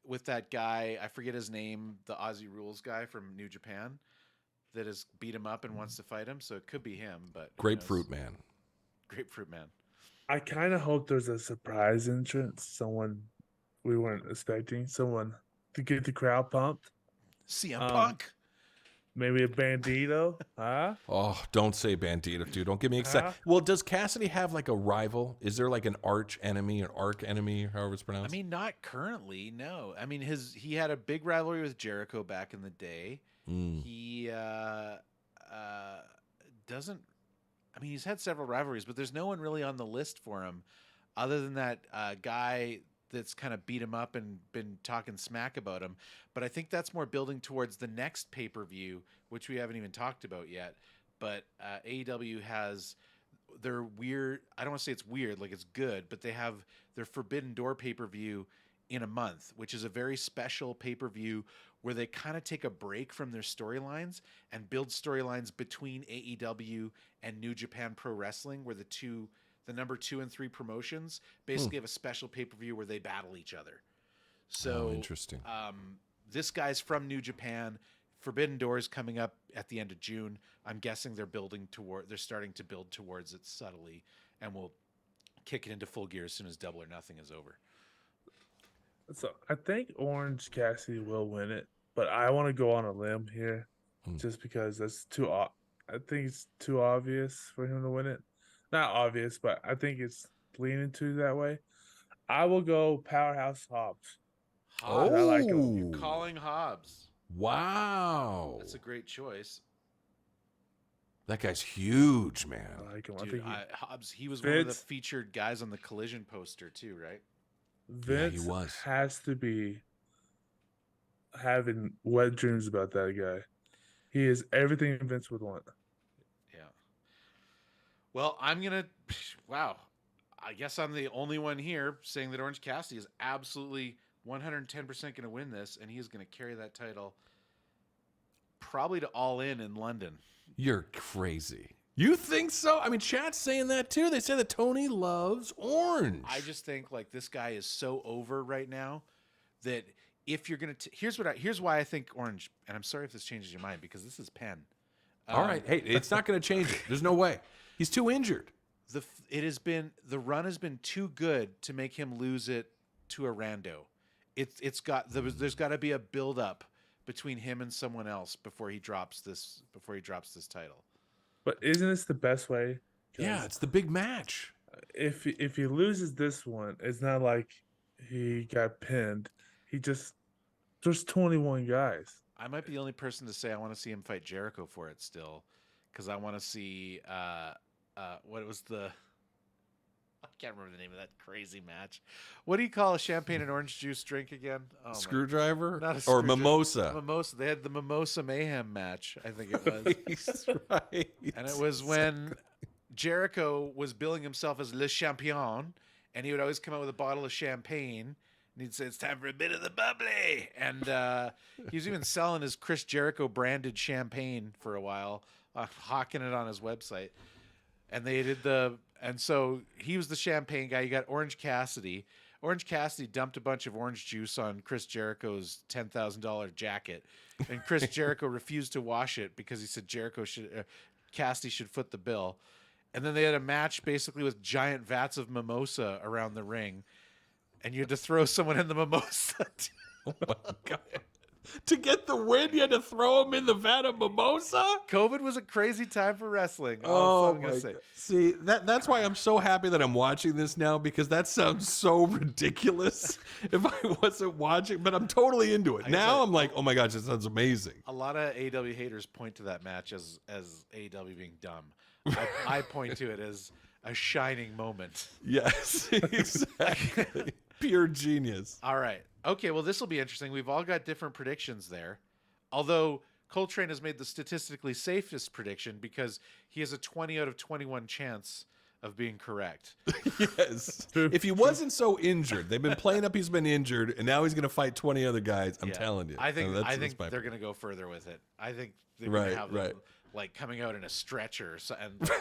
with that guy. I forget his name, the Aussie Rules guy from New Japan that has beat him up and wants to fight him. So it could be him, but Grapefruit Man. Grapefruit Man. I kind of hope there's a surprise entrance. Someone we weren't expecting. Someone to get the crowd pumped. CM Punk. Maybe a Bandito, huh? Oh, don't say Bandito, dude. Don't get me excited. Well, does Cassidy have like a rival? Is there like an arch enemy or arc enemy, however it's pronounced? I mean, not currently, no. I mean, he had a big rivalry with Jericho back in the day. He doesn't. I mean, he's had several rivalries, but there's no one really on the list for him, other than that guy that's kind of beat him up and been talking smack about him. But I think that's more building towards the next pay-per-view, which we haven't even talked about yet. But AEW has their weird, I don't want to say it's weird, like it's good, but they have their Forbidden Door pay-per-view in a month, which is a very special pay-per-view where they kind of take a break from their storylines and build storylines between AEW and New Japan Pro Wrestling, where the number 2 and 3 promotions basically have a special pay-per-view where they battle each other. So interesting. This guy's from New Japan. Forbidden Doors coming up at the end of June. I'm guessing they're starting to build towards it subtly, and we'll kick it into full gear as soon as Double or Nothing is over. So I think Orange Cassidy will win it, but I want to go on a limb here, just because that's too. I think it's too obvious for him to win it. Not obvious, but I think it's leaning to that way. I will go Powerhouse Hobbs. Hobbs. I like him. You're calling Hobbs. Wow. That's a great choice. That guy's huge, man. I like him. Dude, Hobbs, he was one of the featured guys on the Collision poster too, right? Vince he was. has to be having wet dreams about that guy. He is everything Vince would want. Yeah. Well, wow. I guess I'm the only one here saying that Orange Cassidy is absolutely 110% going to win this, and he's going to carry that title probably to All In London. You're crazy. You think so? I mean, chat's saying that too. They say that Tony loves Orange. I just think like this guy is so over right now that if you're going to here's why I think Orange, and I'm sorry if this changes your mind because this is Penn. All right. Hey, it's not going to change it. There's no way. He's too injured. The run has been too good to make him lose it to a rando. There's got to be a build up between him and someone else before he drops this title. But isn't this the best way? Yeah, it's the big match. If he loses this one, it's not like he got pinned. There's 21 guys. I might be the only person to say I want to see him fight Jericho for it still, because I want to see what was the. I can't remember the name of that crazy match. What do you call a champagne and orange juice drink again? Oh, Screwdriver? Not a or screwdriver. mimosa? Mimosa. They had the Mimosa Mayhem match, I think it was. Right. And it was when Jericho was billing himself as Le Champion, and he would always come out with a bottle of champagne, and he'd say, "It's time for a bit of the bubbly." And he was even selling his Chris Jericho branded champagne for a while, hawking it on his website. And so he was the champagne guy. You got Orange Cassidy. Orange Cassidy dumped a bunch of orange juice on Chris Jericho's $10,000 jacket, and Chris Jericho refused to wash it because he said Cassidy should foot the bill. And then they had a match basically with giant vats of mimosa around the ring, and you had to throw someone in the mimosa. Oh my God. To get the win, you had to throw him in the vat of mimosa? COVID was a crazy time for wrestling. Oh, my God. See, that's why I'm so happy that I'm watching this now, because that sounds so ridiculous if I wasn't watching, but I'm totally into it. Now I'm like, oh my gosh, it sounds amazing. A lot of AEW haters point to that match as AEW being dumb. I point to it as a shining moment. Yes, exactly. Pure genius. All right. Okay, well, this will be interesting. We've all got different predictions there. Although Coltrane has made the statistically safest prediction because he has a 20 out of 21 chance of being correct. Yes. If he wasn't so injured, they've been playing up he's been injured, and now he's going to fight 20 other guys. I'm telling you. I think they're going to go further with it. I think they're going to have him, like, coming out in a stretcher and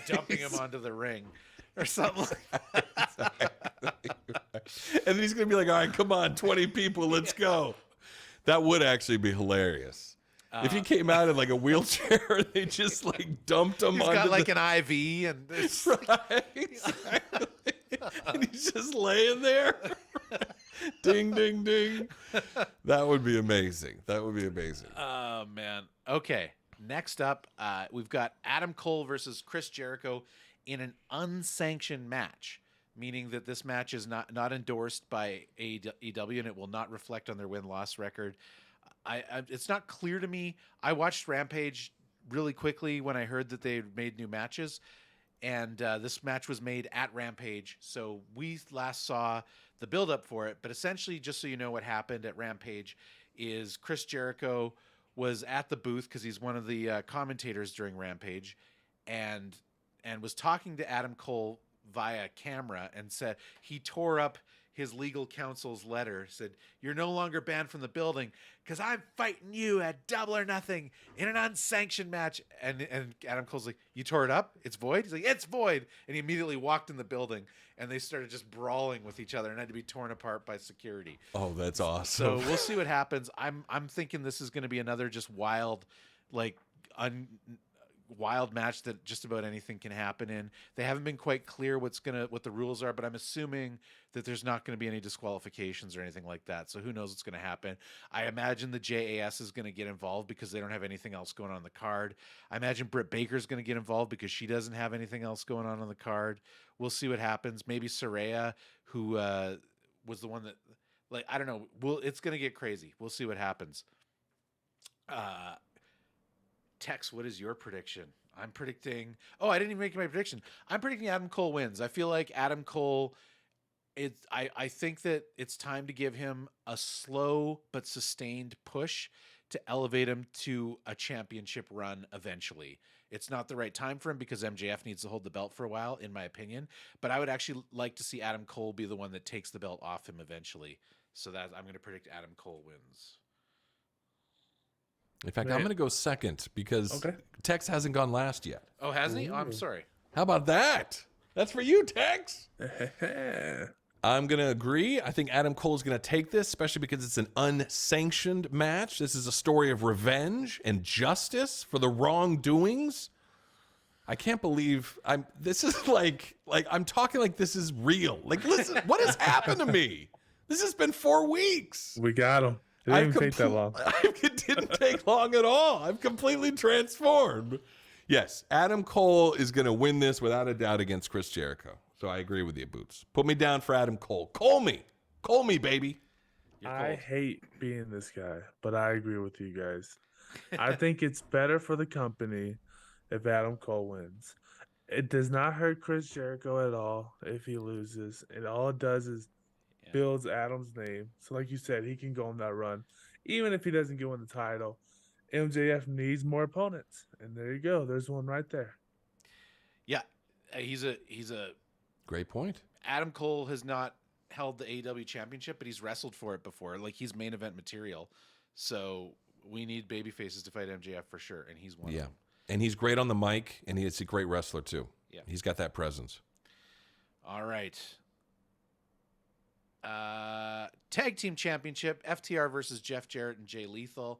dumping him onto the ring or something like that. And then he's going to be like, all right, come on, 20 people, let's go. That would actually be hilarious. If he came out in like a wheelchair and they just like dumped him he's onto got like an IV and it's right, exactly. And he's just laying there. Ding, ding, ding. That would be amazing. That would be amazing. Oh, man. Okay. Next up, we've got Adam Cole versus Chris Jericho in an unsanctioned match, meaning that this match is not endorsed by AEW and it will not reflect on their win-loss record. It's not clear to me. I watched Rampage really quickly when I heard that they made new matches, and this match was made at Rampage, so we last saw the build-up for it. But essentially, just so you know what happened at Rampage, is Chris Jericho was at the booth because he's one of the commentators during Rampage, and was talking to Adam Cole via camera, and said he tore up his legal counsel's letter, said, "You're no longer banned from the building because I'm fighting you at Double or Nothing in an unsanctioned match." And Adam Cole's like, "You tore it up? It's void?" He's like, "It's void." And he immediately walked in the building, and they started just brawling with each other and had to be torn apart by security. Oh, that's awesome. So we'll see what happens. I'm thinking this is going to be another just wild, like wild match that just about anything can happen in. They haven't been quite clear what the rules are, but I'm assuming that there's not going to be any disqualifications or anything like that. So who knows what's going to happen. I imagine the JAS is going to get involved because they don't have anything else going on the card. I imagine Britt Baker's going to get involved because she doesn't have anything else going on the card. We'll see what happens. Maybe Saraya, who was the one that, like, I don't know. It's going to get crazy. We'll see what happens. Tex, what is your prediction? I'm predicting... Oh, I didn't even make my prediction. I'm predicting Adam Cole wins. I feel like Adam Cole... I think that it's time to give him a slow but sustained push to elevate him to a championship run eventually. It's not the right time for him because MJF needs to hold the belt for a while, in my opinion. But I would actually like to see Adam Cole be the one that takes the belt off him eventually. So I'm going to predict Adam Cole wins. In fact, I'm going to go second because Tex hasn't gone last yet. Oh, hasn't he? Oh, I'm sorry. How about that? That's for you, Tex. I'm going to agree. I think Adam Cole is going to take this, especially because it's an unsanctioned match. This is a story of revenge and justice for the wrongdoings. I can't believe this is like I'm talking like this is real. Like, listen, what has happened to me? This has been 4 weeks. We got him. It didn't even take that long. It didn't take long at all. I've completely transformed. Yes, Adam Cole is going to win this without a doubt against Chris Jericho. So I agree with you, Boots. Put me down for Adam Cole. Call me. Call me, baby. I hate being this guy, but I agree with you guys. I think it's better for the company if Adam Cole wins. It does not hurt Chris Jericho at all if he loses. And all it does is builds Adam's name. So like you said, he can go on that run. Even if he doesn't go win the title, MJF needs more opponents. And there you go. There's one right there. Yeah. He's a great point. Adam Cole has not held the AEW championship, but he's wrestled for it before. Like, he's main event material. So we need baby faces to fight MJF for sure. And he's one of them. And he's great on the mic, and he's a great wrestler too. Yeah. He's got that presence. All right. Tag team championship, FTR versus Jeff Jarrett and Jay Lethal.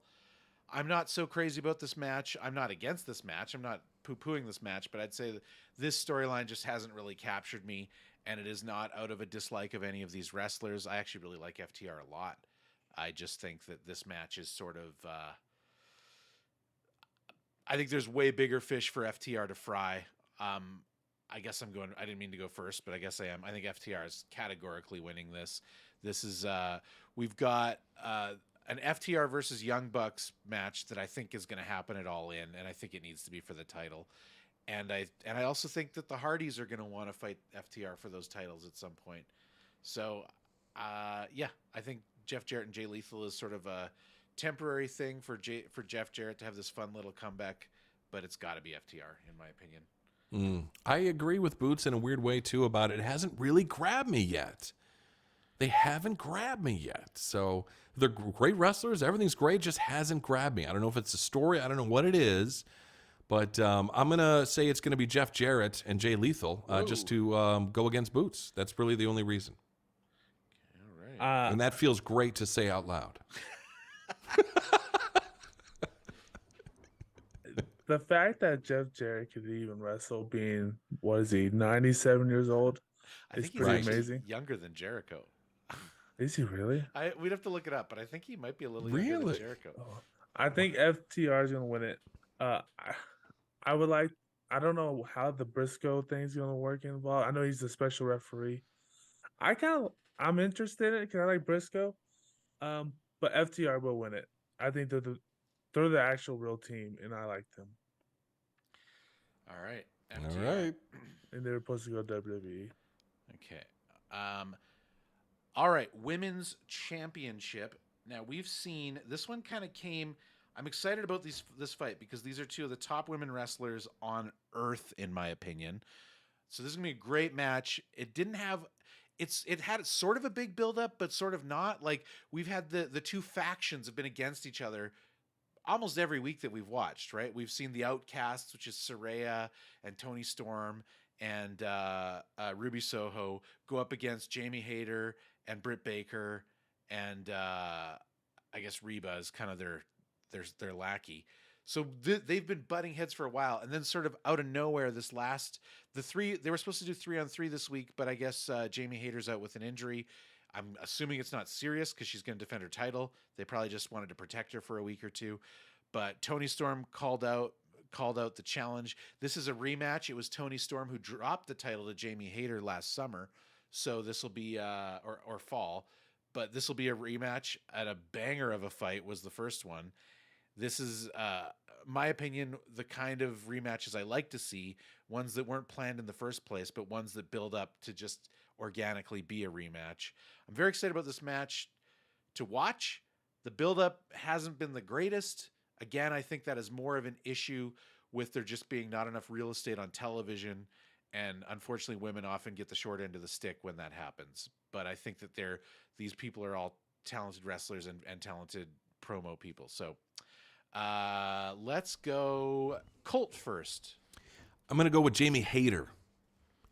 I'm not so crazy about this match. I'm not against this match. I'm not poo-pooing this match, but I'd say that this storyline just hasn't really captured me, and it is not out of a dislike of any of these wrestlers. I actually really like FTR a lot. I just think that this match is sort of... I think there's way bigger fish for FTR to fry. I guess I didn't mean to go first, but I guess I am. I think FTR is categorically winning this. This is, we've got an FTR versus Young Bucks match that I think is going to happen at All In, and I think it needs to be for the title. And I also think that the Hardys are going to want to fight FTR for those titles at some point. So, I think Jeff Jarrett and Jay Lethal is sort of a temporary thing for Jeff Jarrett to have this fun little comeback, but it's got to be FTR in my opinion. I agree with Boots in a weird way too about it. It hasn't really grabbed me yet. They haven't grabbed me yet. So they're great wrestlers. Everything's great. Just hasn't grabbed me. I don't know if it's a story. I don't know what it is. But I'm going to say it's going to be Jeff Jarrett and Jay Lethal just to go against Boots. That's really the only reason. All right. And that feels great to say out loud. The fact that Jeff Jarrett could even wrestle being, what is he, 97 years old? I is think he's pretty actually amazing. younger than Jericho. Is he really? We'd have to look it up, but I think he might be a little younger than Jericho. Oh, I think FTR is going to win it. I would like, I don't know how the Briscoe thing's going to work involved. I know he's a special referee. I'm interested in it because I like Briscoe. But FTR will win it. I think they're the actual real team, and I like them. All right. FTR. All right. And they were supposed to go WWE. Okay. All right. Women's Championship. Now, we've seen this one kind of came. I'm excited about this fight because these are two of the top women wrestlers on earth, in my opinion. So this is going to be a great match. It had sort of a big buildup, but sort of not. Like, we've had the two factions have been against each other almost every week that we've watched, right? We've seen the Outcasts, which is Saraya and Toni Storm and Ruby Soho, go up against Jamie Hayter and Britt Baker, and I guess Reba is kind of their lackey. So they've been butting heads for a while, and then sort of out of nowhere, they were supposed to do 3-on-3 this week, but I guess Jamie Hayter's out with an injury. I'm assuming it's not serious because she's going to defend her title. They probably just wanted to protect her for a week or two. But Toni Storm called out the challenge. This is a rematch. It was Toni Storm who dropped the title to Jamie Hayter last summer. So this will be or fall, but this will be a rematch at a banger of a fight. Was the first one. This is, my opinion, the kind of rematches I like to see, ones that weren't planned in the first place, but ones that build up to just organically be a rematch. I'm very excited about this match to watch. The buildup hasn't been the greatest. Again, I think that is more of an issue with there just being not enough real estate on television, and unfortunately, women often get the short end of the stick when that happens. But I think that these people are all talented wrestlers and talented promo people. So let's go Kolt first. I'm going to go with Jamie Hayter.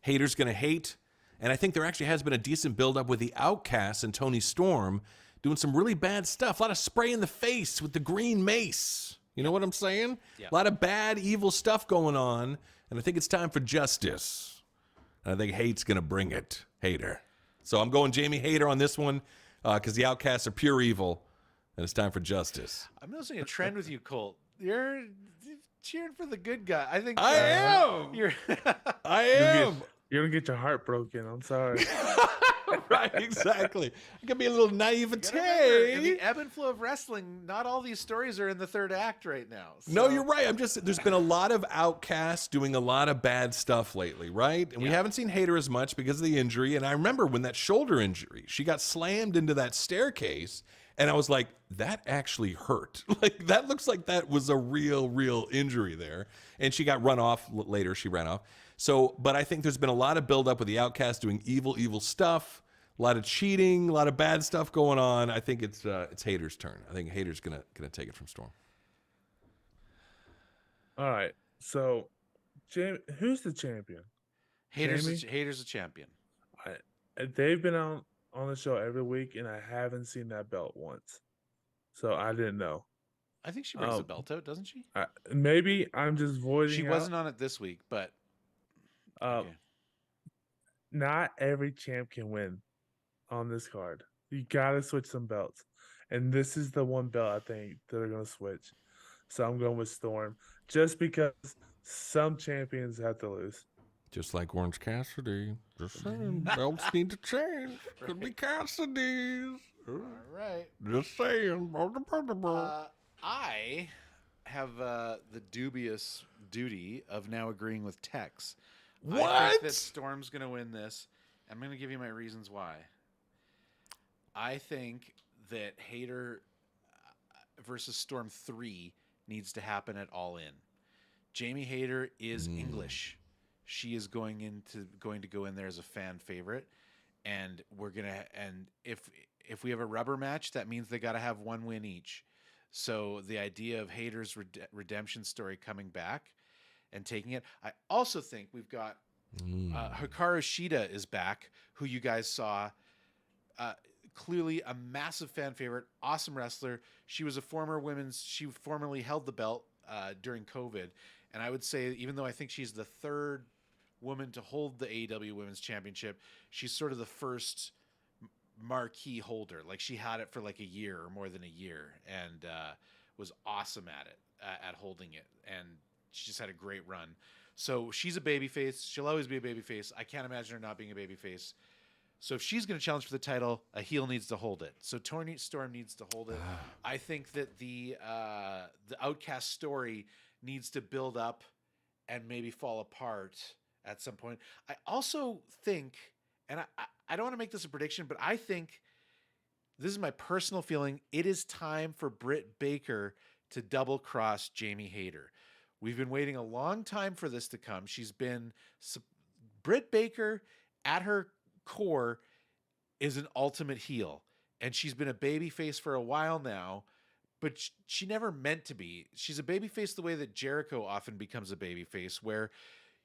Hayter's going to hate. And I think there actually has been a decent build-up with the Outcasts and Toni Storm doing some really bad stuff. A lot of spray in the face with the green mace. You know what I'm saying? Yeah. A lot of bad, evil stuff going on. And I think it's time for justice. And I think Hate's going to bring it. Hayter. So I'm going Jamie Hayter on this one because the Outcasts are pure evil. And it's time for justice. I'm noticing a trend with you, Colt. You're cheering for the good guy. I think I am. You're I am. You're going to get your heart broken. I'm sorry. Right, exactly. It could be a little naivete. In the ebb and flow of wrestling, not all these stories are in the third act right now. So. No, you're right. There's been a lot of Outcasts doing a lot of bad stuff lately, right? And we haven't seen Hayter as much because of the injury. And I remember when that shoulder injury, she got slammed into that staircase. And I was like, that actually hurt. Like, that looks like that was a real injury there. And she got run off later. She ran off. So, but I think there's been a lot of buildup with the Outcasts doing evil stuff, a lot of cheating, a lot of bad stuff going on. I think it's Hayter's turn. I think Hayter's gonna take it from Storm. All right. So, who's the champion? Hayter's a champion. They've been on the show every week, and I haven't seen that belt once. So I didn't know. I think she brings the belt out, doesn't she? Maybe I'm just voiding. She wasn't on it this week, but okay. Not every champ can win on this card. You gotta switch some belts, and this is the one belt I think that are gonna switch. So I'm going with Storm, just because some champions have to lose. Just like Orange Cassidy. Just saying, belts need to change. Could be Cassidy's. All right. Just saying. I have the dubious duty of now agreeing with Tex. What? I think that Storm's going to win this. I'm going to give you my reasons why. I think that Hayter, versus Storm 3 needs to happen at All In. Jamie Hayter is English. She is going to go in there as a fan favorite, and if we have a rubber match, that means they got to have one win each. So the idea of Hayter's redemption story coming back and taking it, I also think we've got Hikaru Shida is back, who you guys saw. Clearly a massive fan favorite, awesome wrestler. She formerly held the belt during COVID. And I would say, even though I think she's the third woman to hold the AEW Women's Championship, she's sort of the first marquee holder. Like, she had it for like a year or more than a year, and was awesome at it, at holding it. And she just had a great run. So she's a babyface. She'll always be a babyface. I can't imagine her not being a babyface. So if she's going to challenge for the title, a heel needs to hold it. So Toni Storm needs to hold it. I think that the Outcast story needs to build up and maybe fall apart at some point. I also think, and I don't want to make this a prediction, but I think, this is my personal feeling, it is time for Britt Baker to double cross Jamie Hayter. We've been waiting a long time for this to come. Britt Baker at her core is an ultimate heel, and she's been a babyface for a while now, but she never meant to be. She's a babyface the way that Jericho often becomes a babyface, where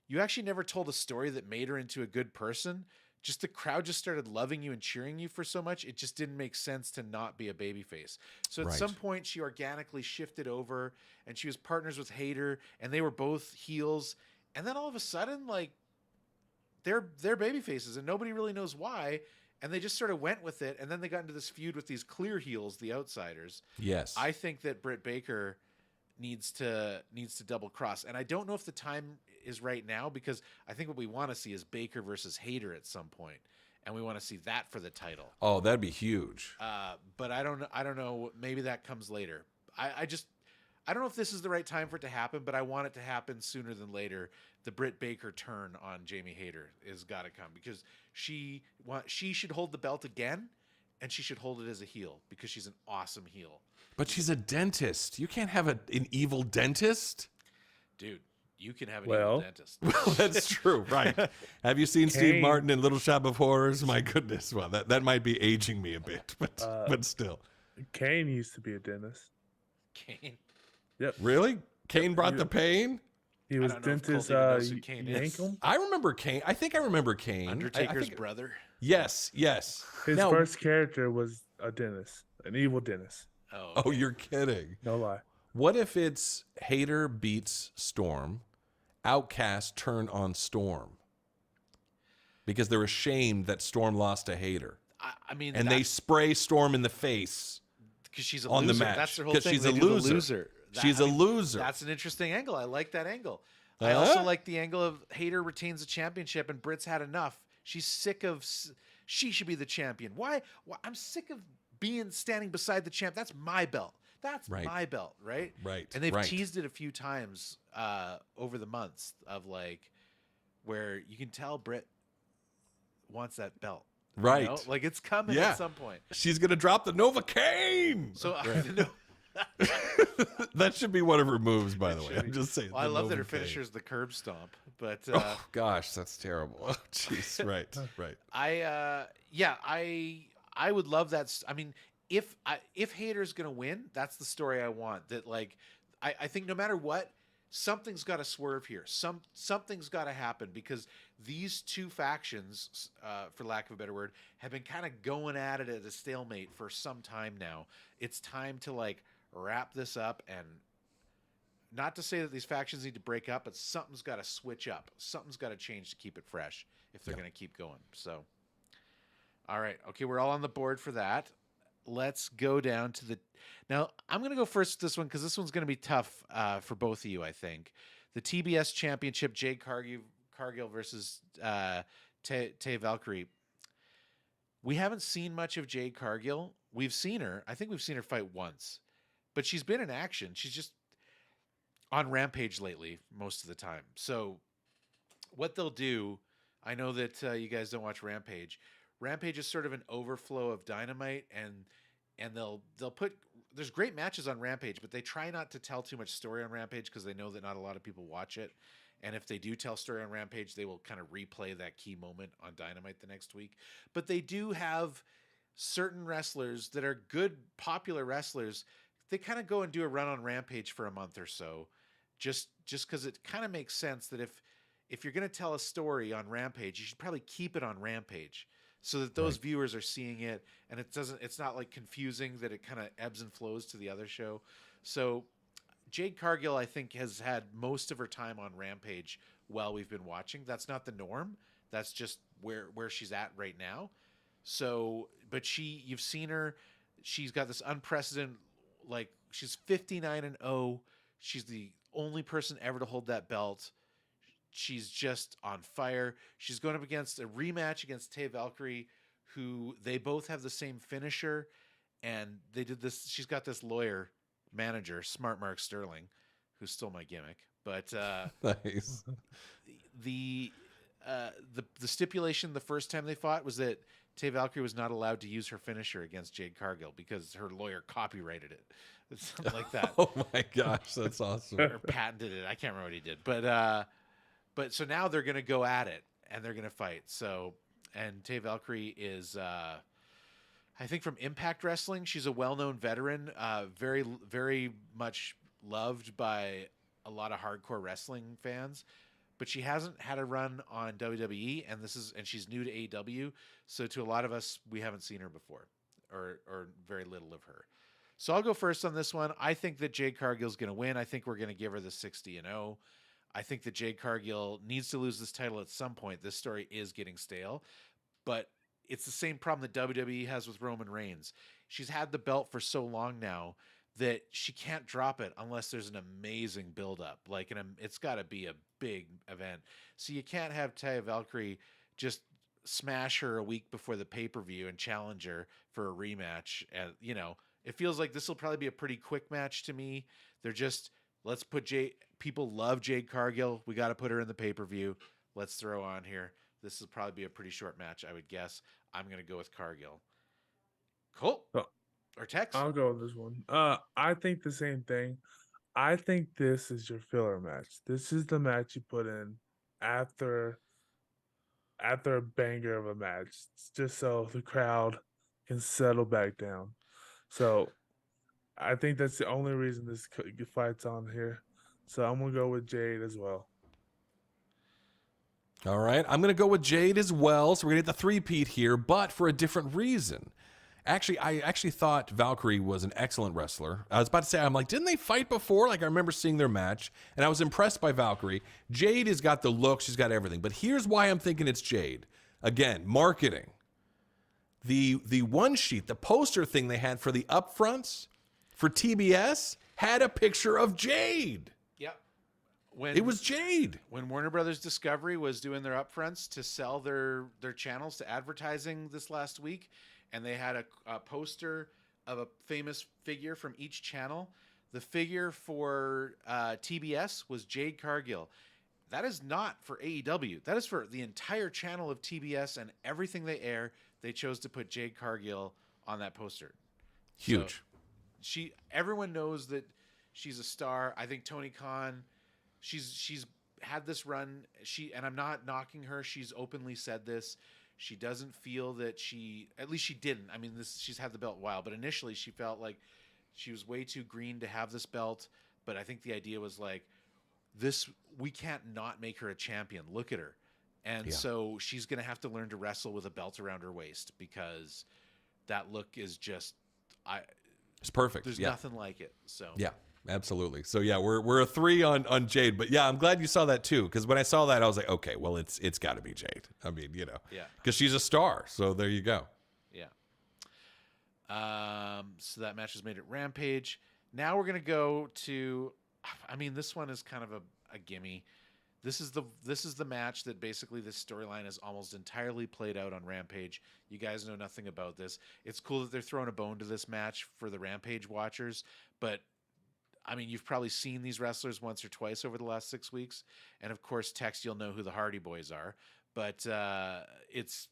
you actually never told a story that made her into a good person. Just the crowd just started loving you and cheering you for so much, it just didn't make sense to not be a babyface. So at some point, she organically shifted over, and she was partners with Hayter, and they were both heels. And then all of a sudden, like, they're babyfaces, and nobody really knows why. And they just sort of went with it, and then they got into this feud with these clear heels, the Outsiders. Yes, I think that Britt Baker needs to double cross, and I don't know if the time is right now, because I think what we want to see is Baker versus Hayter at some point, and we want to see that for the title. Oh, that'd be huge. But I don't know. Maybe that comes later. I don't know if this is the right time for it to happen, but I want it to happen sooner than later. The Britt Baker turn on Jamie Hayter has got to come, because she should hold the belt again, and she should hold it as a heel, because she's an awesome heel. But she's a dentist. You can't have an evil dentist. Dude, you can have an evil dentist. Well, that's true, right? Have you seen Steve Martin in Little Shop of Horrors? My goodness, well, that might be aging me a bit, but still. Kane used to be a dentist. Kane? Yep. Really? Kane brought the pain? He was dentist Yankum. I remember Kane. I think I remember Kane. Undertaker's brother. Yes. His first character was a dentist, an evil dentist. Oh, okay. Oh, you're kidding. No lie. What if it's Hayter beats Storm, Outcast turn on Storm? Because they're ashamed that Storm lost to Hayter. I mean, and they spray Storm in the face because she's a on loser. the match. That's their whole thing. She's a loser. She's a loser. That's an interesting angle. I like that angle. I also like the angle of Hayter retains the championship and Britt's had enough. She's sick of. She should be the champion. Why? I'm sick of standing beside the champ. That's my belt. That's my belt, right? Right. And they've teased it a few times over the months of like where you can tell Britt wants that belt. Right. You know? Like it's coming at some point. She's going to drop the Novocaine. So that should be one of her moves, by the way. I'm just saying. Well, I love that her finisher is the curb stomp, but oh gosh, that's terrible. Oh jeez, right. I would love that. I mean, if Hayter's gonna win, that's the story I want. That like, I think no matter what, something's got to swerve here. Something's got to happen because these two factions, for lack of a better word, have been kind of going at it at a stalemate for some time now. It's time to like wrap this up, and not to say that these factions need to break up, but something's got to switch up. Something's got to change to keep it fresh if they're going to keep going. So, all right. Okay, we're all on the board for that. Let's go down to now I'm going to go first with this one because this one's going to be tough for both of you, I think. The TBS Championship, Jade Cargill versus Tay Valkyrie. We haven't seen much of Jade Cargill. We've seen her. I think we've seen her fight once. But she's been in action. She's just on Rampage lately most of the time. So what they'll do, I know that you guys don't watch Rampage. Rampage is sort of an overflow of Dynamite, and they'll put there's great matches on Rampage, but they try not to tell too much story on Rampage because they know that not a lot of people watch it. And if they do tell story on Rampage, they will kind of replay that key moment on Dynamite the next week. But they do have certain wrestlers that are good, popular wrestlers. They kind of go and do a run on Rampage for a month or so, just because it kind of makes sense that if you're going to tell a story on Rampage, you should probably keep it on Rampage so that those viewers are seeing it, and it's not like confusing that it kind of ebbs and flows to the other show. So Jade Cargill, I think, has had most of her time on Rampage while we've been watching. That's not the norm. That's just where she's at right now. So, but you've seen her. She's got this unprecedented, like, she's 59-0. She's the only person ever to hold that belt. She's just on fire. She's going up against a rematch against Tay Valkyrie, who they both have the same finisher. And they did this. She's got this lawyer manager, Smart Mark Sterling, who's still my gimmick. But Nice. the stipulation the first time they fought was that Tay Valkyrie was not allowed to use her finisher against Jade Cargill because her lawyer copyrighted it. Something like that. Oh my gosh, that's awesome. Or patented it. I can't remember what he did. But so now they're going to go at it and they're going to fight. So, and Tay Valkyrie is, I think from Impact Wrestling, she's a well-known veteran, very, very much loved by a lot of hardcore wrestling fans, but she hasn't had a run on WWE, and she's new to AEW. So to a lot of us, we haven't seen her before, or very little of her. So I'll go first on this one. I think that Jade Cargill's going to win. I think we're going to give her the 60-0. I think that Jade Cargill needs to lose this title at some point. This story is getting stale, but it's the same problem that WWE has with Roman Reigns. She's had the belt for so long now that she can't drop it unless there's an amazing buildup. Like, it's got to be a big event. So you can't have Taya Valkyrie just smash her a week before the pay-per-view and challenge her for a rematch. And, it feels like this will probably be a pretty quick match to me. They're just, let's put people love Jade Cargill. We got to put her in the pay-per-view. Let's throw on here. This will probably be a pretty short match, I would guess. I'm going to go with Cargill. Colt? Or Tex? I'll go with this one. I think the same thing. I think this is your filler match. This is the match you put in after a banger of a match, just so the crowd can settle back down. So I think that's the only reason this fight's on here. So I'm going to go with Jade as well. All right, I'm going to go with Jade as well. So we're going to get the three-peat here, but for a different reason. Actually, I actually thought Valkyrie was an excellent wrestler. I was about to say, I'm like, didn't they fight before? Like, I remember seeing their match, and I was impressed by Valkyrie. Jade has got the look. She's got everything. But here's why I'm thinking it's Jade. Again, marketing. The one sheet, the poster thing they had for the upfronts for TBS had a picture of Jade. Yep. It was Jade. When Warner Brothers Discovery was doing their upfronts to sell their channels to advertising this last week, and they had a poster of a famous figure from each channel. The figure for TBS was Jade Cargill. That is not for AEW. That is for the entire channel of TBS and everything they air. They chose to put Jade Cargill on that poster. Huge. So everyone knows that she's a star. I think Tony Khan, she's had this run. And I'm not knocking her. She's openly said this. She doesn't feel that at least she didn't. I mean, she's had the belt a while, but initially she felt like she was way too green to have this belt. But I think the idea was like, we can't not make her a champion. Look at her. And so she's going to have to learn to wrestle with a belt around her waist, because that look is just, it's perfect. There's nothing like it. So yeah, absolutely. So yeah, we're a 3 on Jade, but yeah, I'm glad you saw that too, because when I saw that, I was like, okay, well, it's got to be Jade. I mean, because she's a star. So there you go. Yeah. So that match was made at Rampage. Now we're gonna go to, I mean, this one is kind of a gimme. This is the match that basically this storyline is almost entirely played out on Rampage. You guys know nothing about this. It's cool that they're throwing a bone to this match for the Rampage watchers, but I mean, you've probably seen these wrestlers once or twice over the last 6 weeks, and of course, Tex, you'll know who the Hardy Boys are. But it's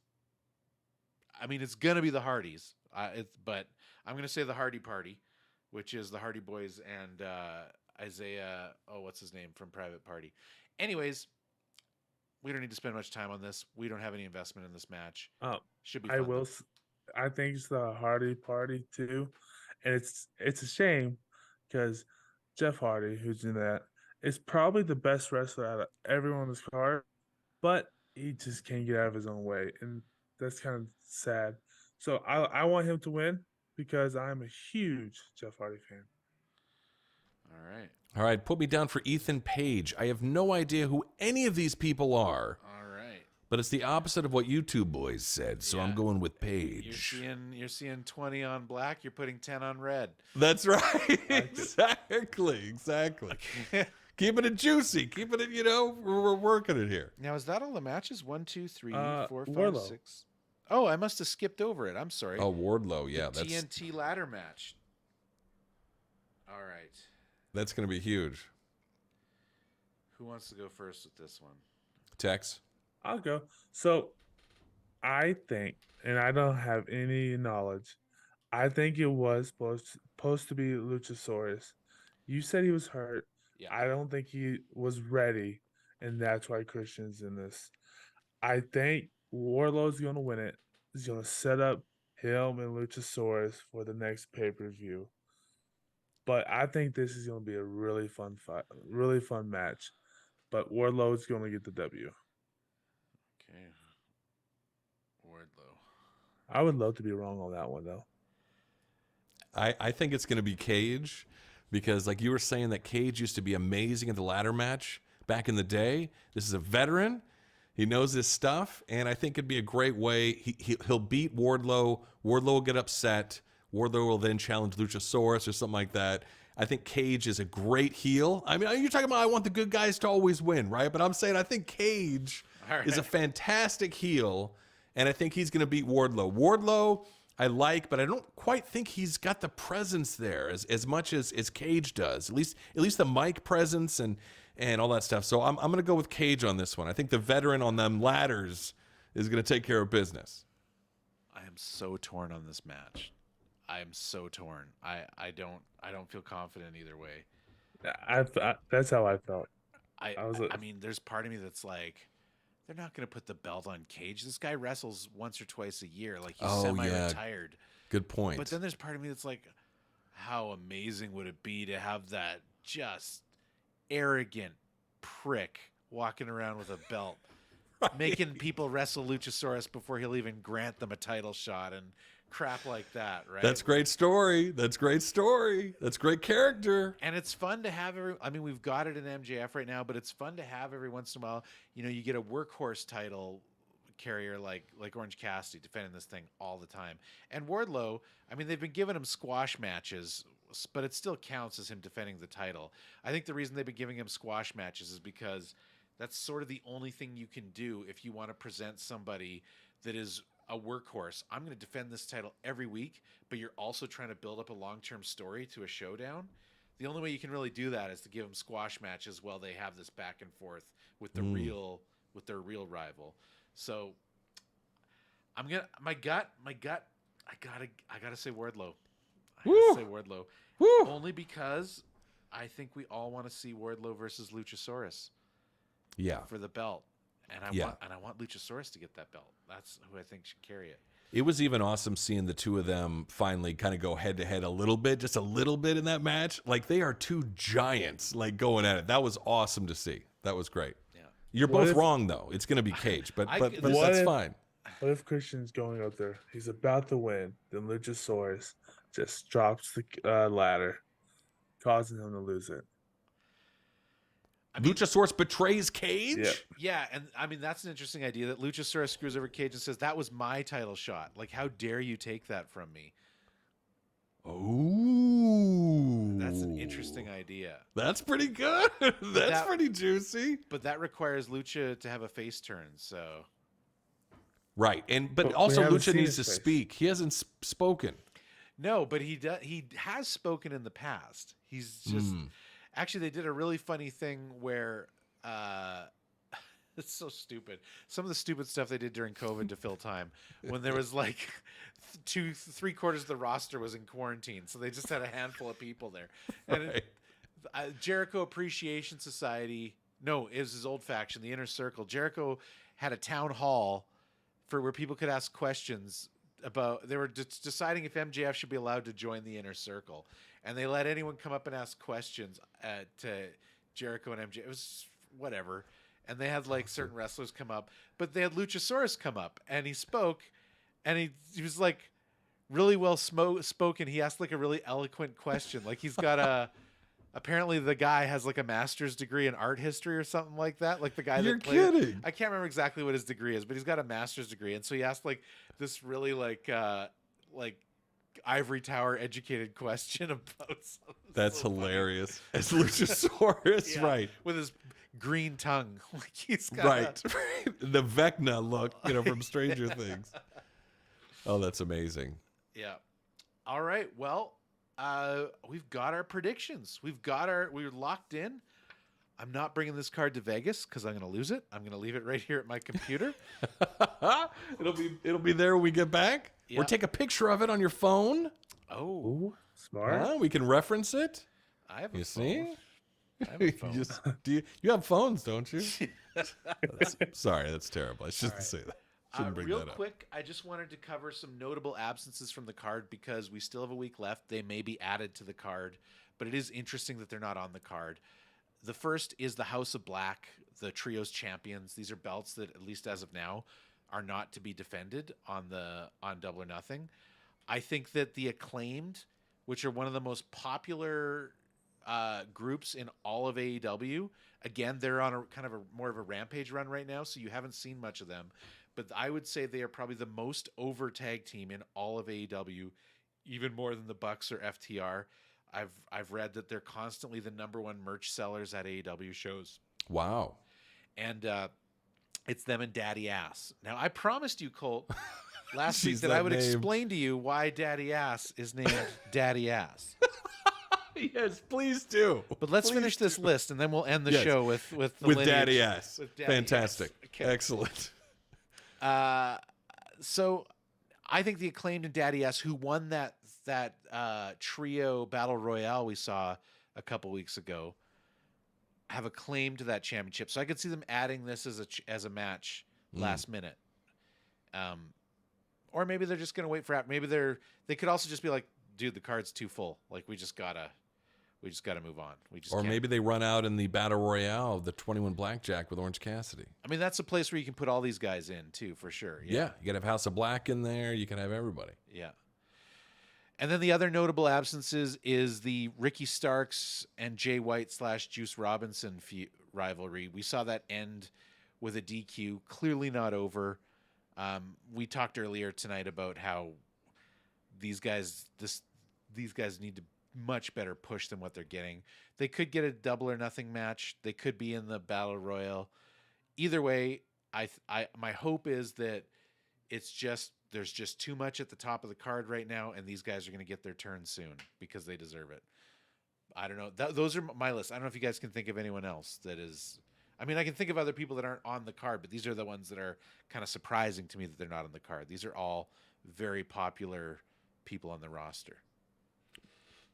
gonna be the Hardys. But I'm gonna say the Hardy Party, which is the Hardy Boys and Isaiah. Oh, what's his name from Private Party? Anyways, we don't need to spend much time on this. We don't have any investment in this match. Should be I fun. will. I think it's the Hardy Party too, and it's a shame because Jeff Hardy, who's in that, is probably the best wrestler out of everyone on this card, but he just can't get out of his own way, and that's kind of sad. So I want him to win because I'm a huge Jeff Hardy fan. All right. All right, put me down for Ethan Page. I have no idea who any of these people are. All right. But it's the opposite of what you two boys said, so I'm going with Page. You're seeing 20 on black, you're putting 10 on red. That's right. Exactly. Keeping it juicy. Keeping it, we're working it here. Now, is that all the matches? 1, 2, 3, 4, 5, Wardlow. 6. Oh, I must have skipped over it. I'm sorry. Oh, Wardlow, yeah. The TNT ladder match. All right. That's going to be huge. Who wants to go first with this one? Tex? I'll go. So I think, and I don't have any knowledge, I think it was supposed to be Luchasaurus. You said he was hurt. Yeah. I don't think he was ready, and that's why Christian's in this. I think Wardlow's going to win it. He's going to set up him and Luchasaurus for the next pay-per-view. But I think this is going to be a really fun fight, really fun match. But Wardlow's going to get the W. Okay. Wardlow. I would love to be wrong on that one, though. I think it's going to be Cage because, like you were saying, that Cage used to be amazing at the ladder match back in the day. This is a veteran. He knows his stuff, and I think it'd be a great way. He'll beat Wardlow. Wardlow will get upset. Wardlow will then challenge Luchasaurus or something like that. I think Cage is a great heel. I mean, you're talking about I want the good guys to always win, right? But I'm saying I think Cage is a fantastic heel, and I think he's going to beat Wardlow. Wardlow I like, but I don't quite think he's got the presence there as much as Cage does. At least the mic presence and all that stuff. So I'm going to go with Cage on this one. I think the veteran on them ladders is going to take care of business. I am so torn on this match. I am so torn. I don't feel confident either way. That's how I felt. I mean, there's part of me that's like, they're not going to put the belt on Cage. This guy wrestles once or twice a year, like he's semi-retired. Yeah. Good point. But then there's part of me that's like, how amazing would it be to have that just arrogant prick walking around with a belt, right, making people wrestle Luchasaurus before he'll even grant them a title shot and crap like that, right? That's great story. That's great character. And it's fun to have we've got it in MJF right now, but it's fun to have every once in a while. You get a workhorse title carrier like Orange Cassidy defending this thing all the time. And Wardlow, I mean, they've been giving him squash matches, but it still counts as him defending the title. I think the reason they've been giving him squash matches is because that's sort of the only thing you can do if you want to present somebody that is a workhorse. I'm going to defend this title every week, but you're also trying to build up a long-term story to a showdown. The only way you can really do that is to give them squash matches while they have this back and forth with their real rival. So my gut, I gotta say Wardlow. Woo! Only because I think we all want to see Wardlow versus Luchasaurus. Yeah. For the belt. And I want Luchasaurus to get that belt. That's who I think should carry it. It was even awesome seeing the two of them finally kind of go head to head just a little bit in that match. Like they are two giants like going at it. That was awesome to see. That was great. Yeah. You're both wrong though. It's going to be Cage, but that's fine. What if Christian's going up there? He's about to win. Then Luchasaurus just drops the ladder, causing him to lose it. Luchasaurus betrays Cage? Yeah, and I mean, that's an interesting idea that Luchasaurus screws over Cage and says, that was my title shot. Like, how dare you take that from me? Oh. That's an interesting idea. That's pretty good. That's pretty juicy. But that requires Lucha to have a face turn, so. Right, but also Lucha needs to speak. He hasn't spoken. No, but he has spoken in the past. He's just... Actually, they did a really funny thing where It's so stupid. Some of the stupid stuff they did during COVID to fill time, when there was like 3/4 of the roster was in quarantine, so they just had a handful of people there. And Right. Jericho Appreciation Society, no, it was his old faction, the Inner Circle. Jericho had a town hall for where people could ask questions about. They were deciding if MJF should be allowed to join the Inner Circle, and they let anyone come up and ask questions to Jericho and MJF. It was whatever. And they had like certain wrestlers come up, but they had Luchasaurus come up, and he spoke, and he was like really well spoken. He asked like a really eloquent question. Like he's got apparently the guy has like a master's degree in art history or something like that. Like the guy You're that played, kidding. I can't remember exactly what his degree is, but he's got a master's degree. And so he asked like this really like ivory tower educated question about something. That's so hilarious. As Luchasaurus, yeah, right. with his green tongue. Like he's got Right. The Vecna look, from Stranger Things. Oh, that's amazing. Yeah. All right. Well, we've got our predictions. We're locked in. I'm not bringing this card to Vegas because I'm going to lose it. I'm going to leave it right here at my computer. It'll be there when we get back. Or Yep. take a picture of it on your phone. Oh, Ooh, smart. We can reference it. I have a You phone. see? I have a phone. You have phones, don't you? Sorry, that's terrible. I shouldn't say that. Shouldn't bring Real that up. quick, I just wanted to cover some notable absences from the card because we still have a week left. They may be added to the card, but it is interesting that they're not on the card. The first is the House of Black, the Trios champions. These are belts that, at least as of now, are not to be defended on Double or Nothing. I think that the Acclaimed, which are one of the most popular groups in all of AEW, again, they're on a kind of more of a rampage run right now, so you haven't seen much of them. But I would say they are probably the most over tag team in all of AEW, even more than the Bucks or FTR. I've read that they're constantly the #1 merch sellers at AEW shows. Wow. And it's them and Daddy Ass. Now, I promised you, Colt, last week Jeez, that that I would name. explain to you why Daddy Ass is named Daddy Ass. Yes, please do. But let's Please finish this list, and then we'll end the Yes. show with the with lineage. Daddy Ass. With Daddy Fantastic. Ass. Okay. Excellent. So I think the Acclaimed and Daddy Ass, who won that trio battle royale we saw a couple weeks ago, have a claim to that championship. So I could see them adding this as a match last minute. Or maybe they're just going to wait for maybe they could also just be like, dude, the card's too full. Like we just gotta move on. Or maybe they run out in the Battle Royale, the 21 Blackjack with Orange Cassidy. I mean, that's a place where you can put all these guys in too, for sure. Yeah, you can have House of Black in there. You can have everybody. Yeah. And then the other notable absences is the Ricky Starks and Jay White / Juice Robinson rivalry. We saw that end with a DQ, clearly not over. We talked earlier tonight about how these guys need to much better push than what they're getting. They could get a Double or Nothing match. They could be in the Battle Royal. Either way, my hope is that there's just too much at the top of the card right now, and these guys are going to get their turn soon because they deserve it. I don't know. Those are my list. I don't know if you guys can think of anyone else that is. I mean, I can think of other people that aren't on the card, but these are the ones that are kind of surprising to me that they're not on the card. These are all very popular people on the roster.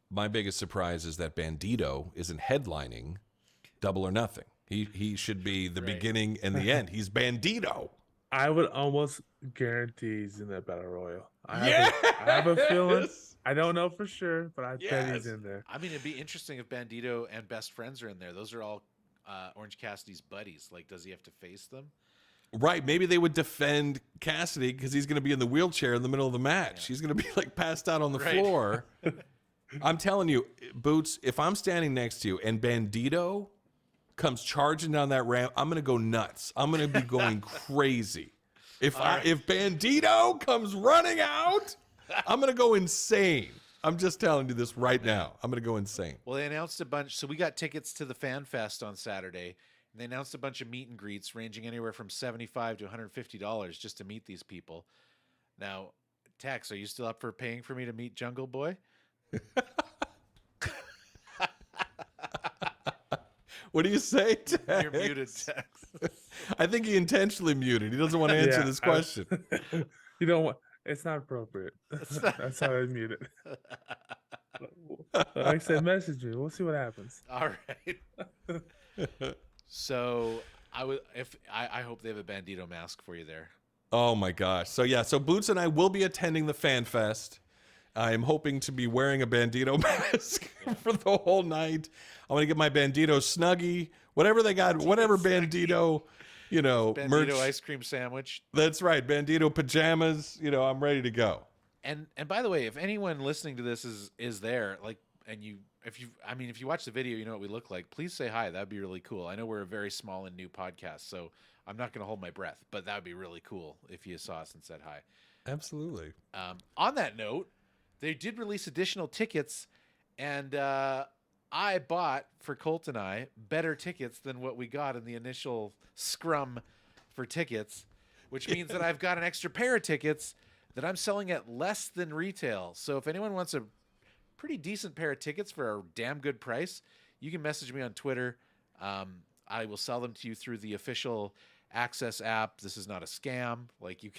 My biggest surprise is that Bandito isn't headlining Double or Nothing. He should be the beginning and the end. He's Bandito. I would almost guarantee he's in that Battle Royal. I have a feeling. I don't know for sure, but I bet he's in there. I mean, it'd be interesting if Bandito and Best Friends are in there. Those are all Orange Cassidy's buddies. Like, does he have to face them? Right. Maybe they would defend Cassidy because he's going to be in the wheelchair in the middle of the match. Yeah. He's going to be like passed out on the floor. I'm telling you, Boots, if I'm standing next to you and Bandito comes charging down that ramp, I'm going to go nuts. I'm going to be going crazy. If Bandito comes running out, I'm going to go insane. I'm just telling you this right now. I'm going to go insane. Well, they announced a bunch. So we got tickets to the Fan Fest on Saturday. And they announced a bunch of meet and greets ranging anywhere from $75 to $150 just to meet these people. Now, Tex, are you still up for paying for me to meet Jungle Boy? What do you say, Tex? You're muted, Tex. I think he intentionally muted. He doesn't want to answer this question. You know what? It's not appropriate. That's how I mute it. Like I said, message me. We'll see what happens. All right. So I hope they have a Bandito mask for you there. Oh my gosh. So Boots and I will be attending the Fan Fest. I'm hoping to be wearing a Bandito mask for the whole night. I want to get my Bandito Snuggie, whatever they got, whatever Bandito, Bandito merch. ice cream sandwich. That's right, Bandito pajamas. I'm ready to go. And by the way, if anyone listening to this is there, like, and if you watch the video, you know what we look like. Please say hi. That'd be really cool. I know we're a very small and new podcast, so I'm not going to hold my breath, but that would be really cool if you saw us and said hi. Absolutely. On that note, they did release additional tickets, and I bought, for Kolt and I, better tickets than what we got in the initial scrum for tickets, which means that I've got an extra pair of tickets that I'm selling at less than retail. So if anyone wants a pretty decent pair of tickets for a damn good price, you can message me on Twitter. I will sell them to you through the official Access app. This is not a scam. Like, you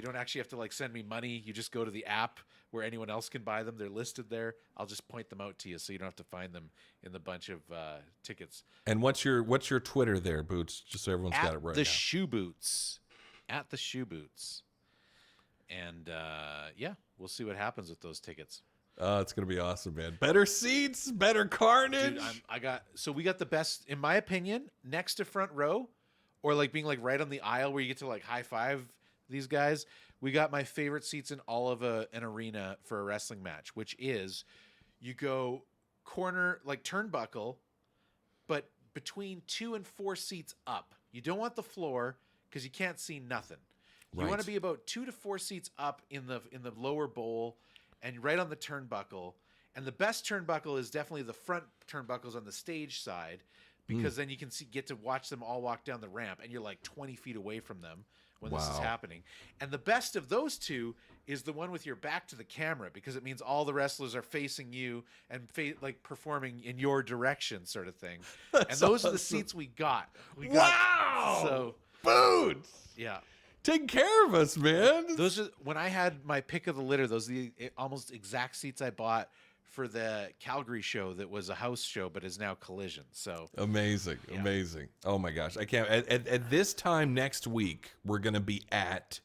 don't actually have to like send me money. You just go to the app where anyone else can buy them. They're listed there. I'll just point them out to you so you don't have to find them in the bunch of tickets. And what's your Twitter there, Boots? Just so everyone's got it right now. Shoe Boots. At the Shoe Boots. And yeah, we'll see what happens with those tickets. It's gonna be awesome, man. Better seats, better carnage. Dude, we got the best, in my opinion, next to front row, or like being like right on the aisle where you get to like high five these guys. We got my favorite seats in all of an arena for a wrestling match, which is you go corner, like turnbuckle, but between 2 and 4 seats up. You don't want the floor because you can't see nothing. You want to be about 2 to 4 seats up in the lower bowl and right on the turnbuckle. And the best turnbuckle is definitely the front turnbuckles on the stage side, because then you can get to watch them all walk down the ramp, and you're like 20 feet away from them when this is happening. And the best of those two is the one with your back to the camera, because it means all the wrestlers are facing you and like performing in your direction, sort of thing. And those are the seats we got. So Boots. Yeah. Take care of us, man. Those are, when I had my pick of the litter, those are the almost exact seats I bought for the Calgary show that was a house show but is now Collision. So amazing. Oh my gosh, I can't. At this time next week, we're gonna be at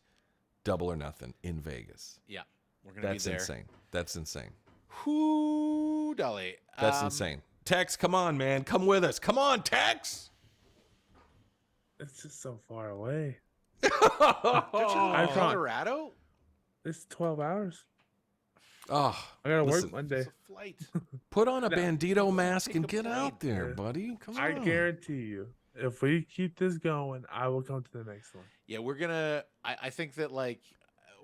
Double or Nothing in Vegas. Yeah, we're gonna be there. That's insane. Whoo, Dolly. That's insane. Tex, come on, man, come with us. Come on, Tex. It's just so far away. Colorado? It's 12 hours. Oh, I gotta work Monday. It's a flight. Put on a Bandito mask and get out there, buddy. Come on. I guarantee you, if we keep this going, I will come to the next one. Yeah, we're gonna. I think that like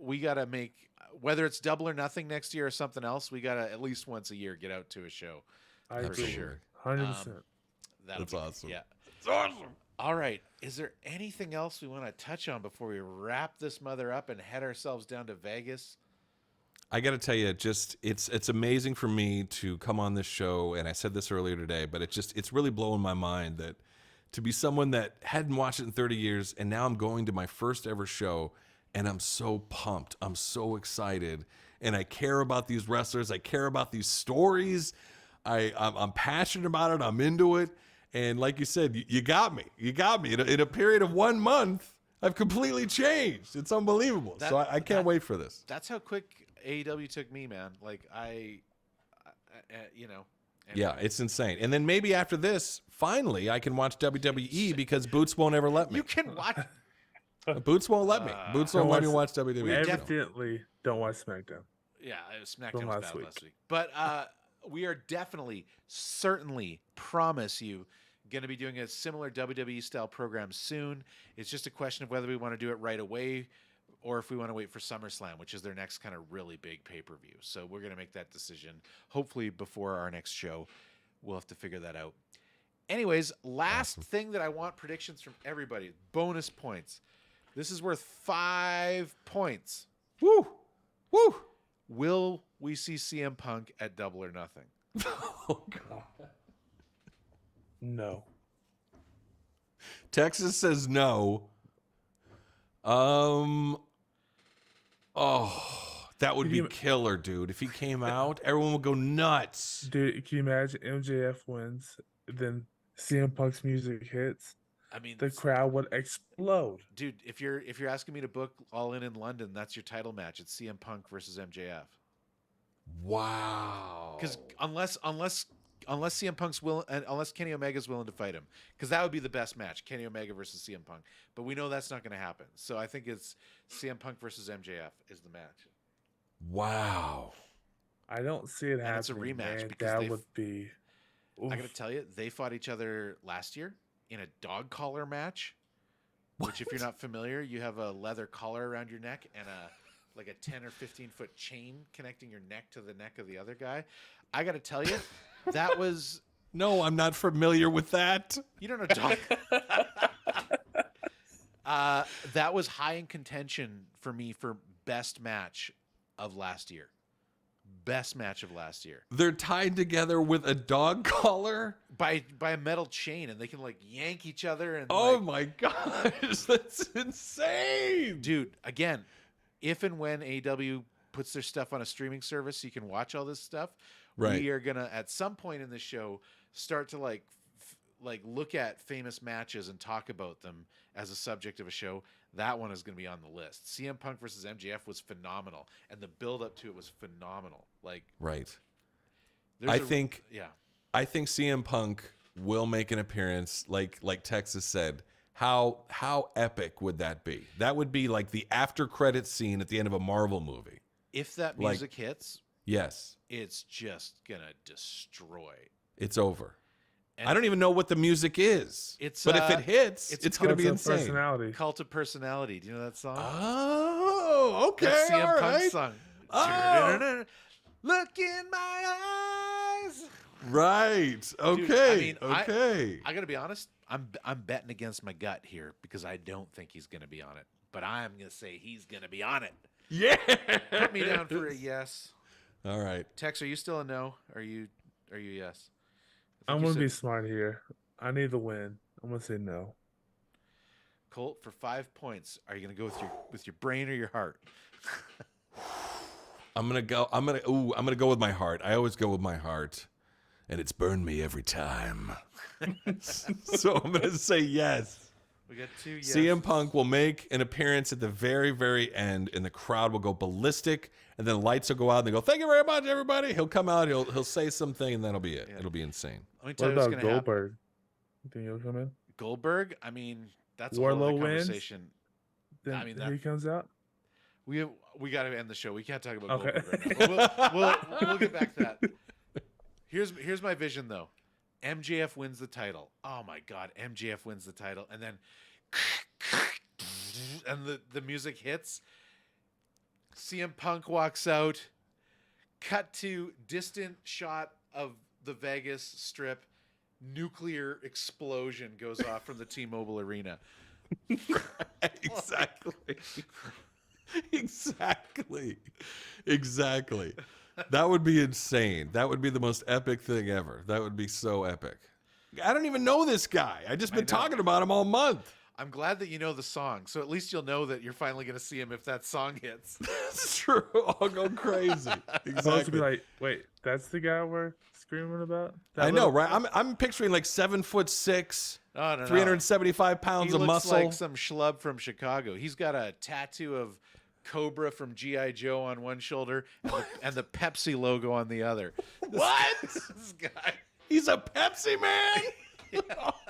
we gotta make, whether it's Double or Nothing next year or something else, we gotta at least once a year get out to a show. I agree. Sure. 100%. That's awesome. Yeah, it's awesome. All right. Is there anything else we want to touch on before we wrap this mother up and head ourselves down to Vegas? I got to tell you, it's amazing for me to come on this show, and I said this earlier today, but it's really blowing my mind that to be someone that hadn't watched it in 30 years, and now I'm going to my first ever show, and I'm so pumped. I'm so excited, and I care about these wrestlers. I care about these stories. I'm passionate about it. I'm into it. And like you said, you got me. You got me. In a period of 1 month, I've completely changed. It's unbelievable. So I can't wait for this. That's how quick AEW took me, man. Like Anyway. Yeah, it's insane. And then maybe after this, finally, I can watch WWE because Boots won't ever let me. You can watch. Boots won't let me. Boots won't let me watch WWE. We definitely don't watch SmackDown. Yeah, SmackDown was bad last week. But we are certainly promise you, going to be doing a similar WWE style program soon. It's just a question of whether we want to do it right away or if we want to wait for SummerSlam, which is their next kind of really big pay-per-view. So we're going to make that decision hopefully before our next show. We'll have to figure that out. Anyways, last thing that I want predictions from everybody. Bonus points. This is worth 5 points. Woo! Woo! Will we see CM Punk at Double or Nothing? Oh, God. No. Texas says no. Oh, that would be killer, dude. If he came out, everyone would go nuts. Dude, can you imagine MJF wins, then CM Punk's music hits? I mean, the crowd would explode. Dude, if you're asking me to book All In London, that's your title match. It's CM Punk versus MJF. Wow. Because unless CM Punk's willing, and unless Kenny Omega's willing to fight him, because that would be the best match, Kenny Omega versus CM Punk. But we know that's not going to happen. So I think it's CM Punk versus MJF is the match. Wow. I don't see it happening. It's a rematch man. because that would be. Oof. I got to tell you, they fought each other last year in a dog collar match. Which, if you're not familiar, you have a leather collar around your neck and like a 10 or 15 foot chain connecting your neck to the neck of the other guy. I got to tell you, that was. No, I'm not familiar with that. You don't know dog. That was high in contention for me for best match of last year. Best match of last year. They're tied together with a dog collar by a metal chain, and they can like yank each other. And my gosh, that's insane, dude. Again, if and when AEW puts their stuff on a streaming service, so you can watch all this stuff. Right. We are gonna at some point in the show start to like look at famous matches and talk about them as a subject of a show. That one is going to be on the list. CM Punk versus MJF was phenomenal, and the build up to it was phenomenal. Like, right. I think CM Punk will make an appearance. Like Texas said, how epic would that be? That would be like the after credit scene at the end of a Marvel movie. If that music hits, yes, it's just gonna destroy. It's over. And I don't even know what the music is. But if it hits, it's going to be insane. Personality. Cult of Personality. Do you know that song? Oh, okay. That's CM all Punk's right. song. Oh. Look in my eyes. Right. Okay. Dude, okay. I got to be honest. I'm betting against my gut here because I don't think he's going to be on it. But I'm going to say he's going to be on it. Yeah. Put me down for a yes. All right. Tex, are you still a no? Are you yes? I'm going to be smart here. I need the win. I'm going to say no. Kolt, for 5 points, are you going to go with your brain or your heart? I'm going to go with my heart. I always go with my heart. And it's burned me every time. So I'm going to say yes. We got 2 yes. CM Punk will make an appearance at the very, very end, and the crowd will go ballistic, and then lights will go out, and they go, "Thank you very much, everybody." He'll come out, he'll say something, and that'll be it. Yeah. It'll be insane. Let me tell you what's going to happen. Goldberg? You think he'll come in? Goldberg? I mean, that's Wardlow a whole other conversation. Then I mean, he comes out. We got to end the show. We can't talk about Goldberg right now. We'll get back to that. Here's my vision though. MJF wins the title. Oh my God, MJF wins the title, and then the music hits. CM Punk walks out. Cut to distant shot of the Vegas Strip. Nuclear explosion goes off from the T-Mobile Arena. Exactly. That would be insane. That would be the most epic thing ever. That would be so epic. I don't even know this guy. I just been talking about him all month. I'm glad that you know the song, so at least you'll know that you're finally going to see him if that song hits. That's true. I'll go crazy. Exactly. Supposed to be like, wait, that's the guy we're screaming about? I know, right? I'm picturing like 7'6", 375 pounds of muscle. He looks like some schlub from Chicago. He's got a tattoo of Cobra from G.I. Joe on one shoulder and the Pepsi logo on the other. What? This guy. He's a Pepsi man?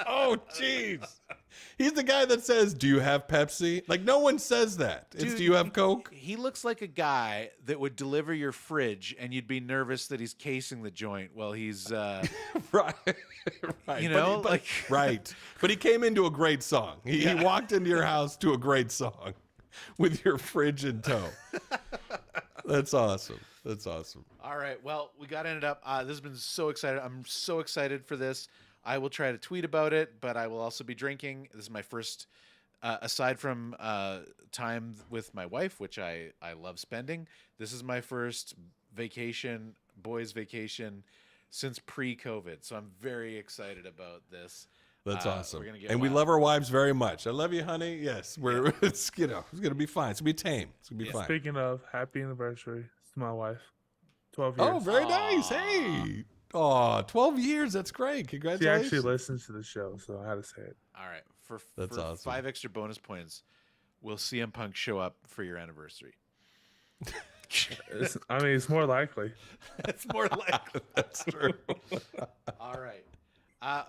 Oh, jeez. He's the guy that says, "Do you have Pepsi?" Like, no one says that. It's, Dude, "Do you have Coke?" He looks like a guy that would deliver your fridge, and you'd be nervous that he's casing the joint while he's... right. You know? Right. But he came into a great song. He walked into your house to a great song with your fridge in tow. That's awesome. That's awesome. All right. Well, we got ended up. This has been so excited. I'm so excited for this. I will try to tweet about it, but I will also be drinking. This is my first, aside from time with my wife, which I love spending. This is my first vacation, boys' vacation, since pre-COVID. So I'm very excited about this. That's awesome. We're gonna get and we wild. love our wives very much. I love you, honey. Yes, it's it's gonna be fine. It's gonna be tame. It's gonna be fine. Speaking of, happy anniversary to my wife. 12 Oh, years. very nice. Hey. Oh, 12 years. That's great. She Congratulations. actually listens to the show, so I had to say it. All right. That's for awesome. 5 extra bonus points, will CM Punk show up for your anniversary? It's more likely. That's more likely. That's true. All right.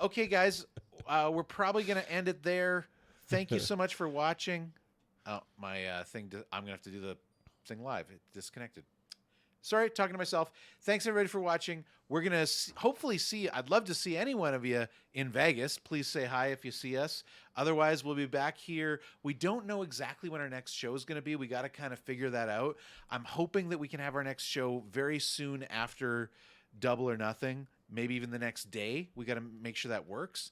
Okay, guys. We're probably going to end it there. Thank you so much for watching. Oh, my thing. I'm going to have to do the thing live. It disconnected. Sorry, talking to myself. Thanks, everybody, for watching. We're going to hopefully see. I'd love to see any one of you in Vegas. Please say hi if you see us. Otherwise, we'll be back here. We don't know exactly when our next show is going to be. We got to kind of figure that out. I'm hoping that we can have our next show very soon after Double or Nothing, maybe even the next day. We got to make sure that works.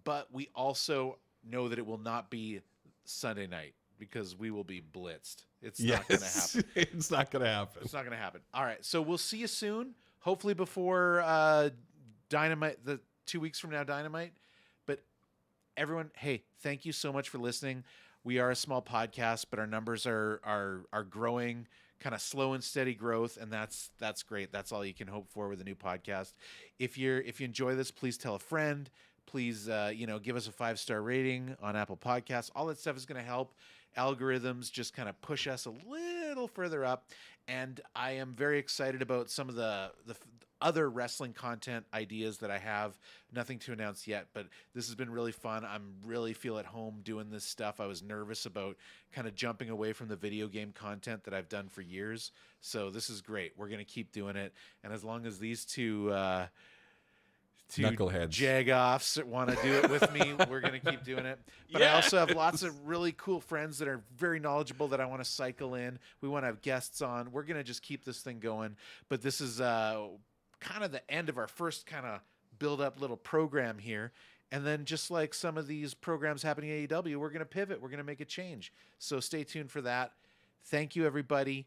But we also know that it will not be Sunday night, because we will be blitzed. It's not going to happen. It's not going to happen. It's not going to happen. All right. So we'll see you soon. Hopefully before Dynamite, the 2 weeks from now, Dynamite. But everyone, hey, thank you so much for listening. We are a small podcast, but our numbers are growing, kind of slow and steady growth, and that's great. That's all you can hope for with a new podcast. If you enjoy this, please tell a friend. Please, give us a 5-star rating on Apple Podcasts. All that stuff is going to help. Algorithms just kind of push us a little further up. And I am very excited about some of the other wrestling content ideas that I have. Nothing to announce yet, but this has been really fun. I'm really feel at home doing this stuff. I was nervous about kind of jumping away from the video game content that I've done for years. So this is great. We're going to keep doing it. And as long as these two knuckleheads jagoffs want to do it with me, we're going to keep doing it. But I also have lots of really cool friends that are very knowledgeable that I want to cycle in. We want to have guests on. We're going to just keep this thing going. But this is kind of the end of our first kind of build up little program here. And then just like some of these programs happening at AEW, we're going to pivot. We're going to make a change. So stay tuned for that. Thank you, everybody.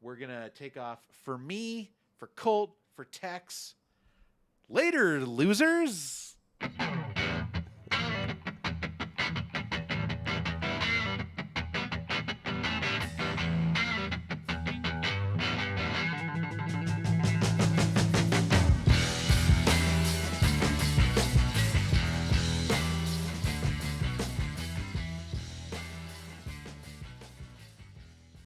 We're going to take off for me, for Kolt, for Tex. Later, losers.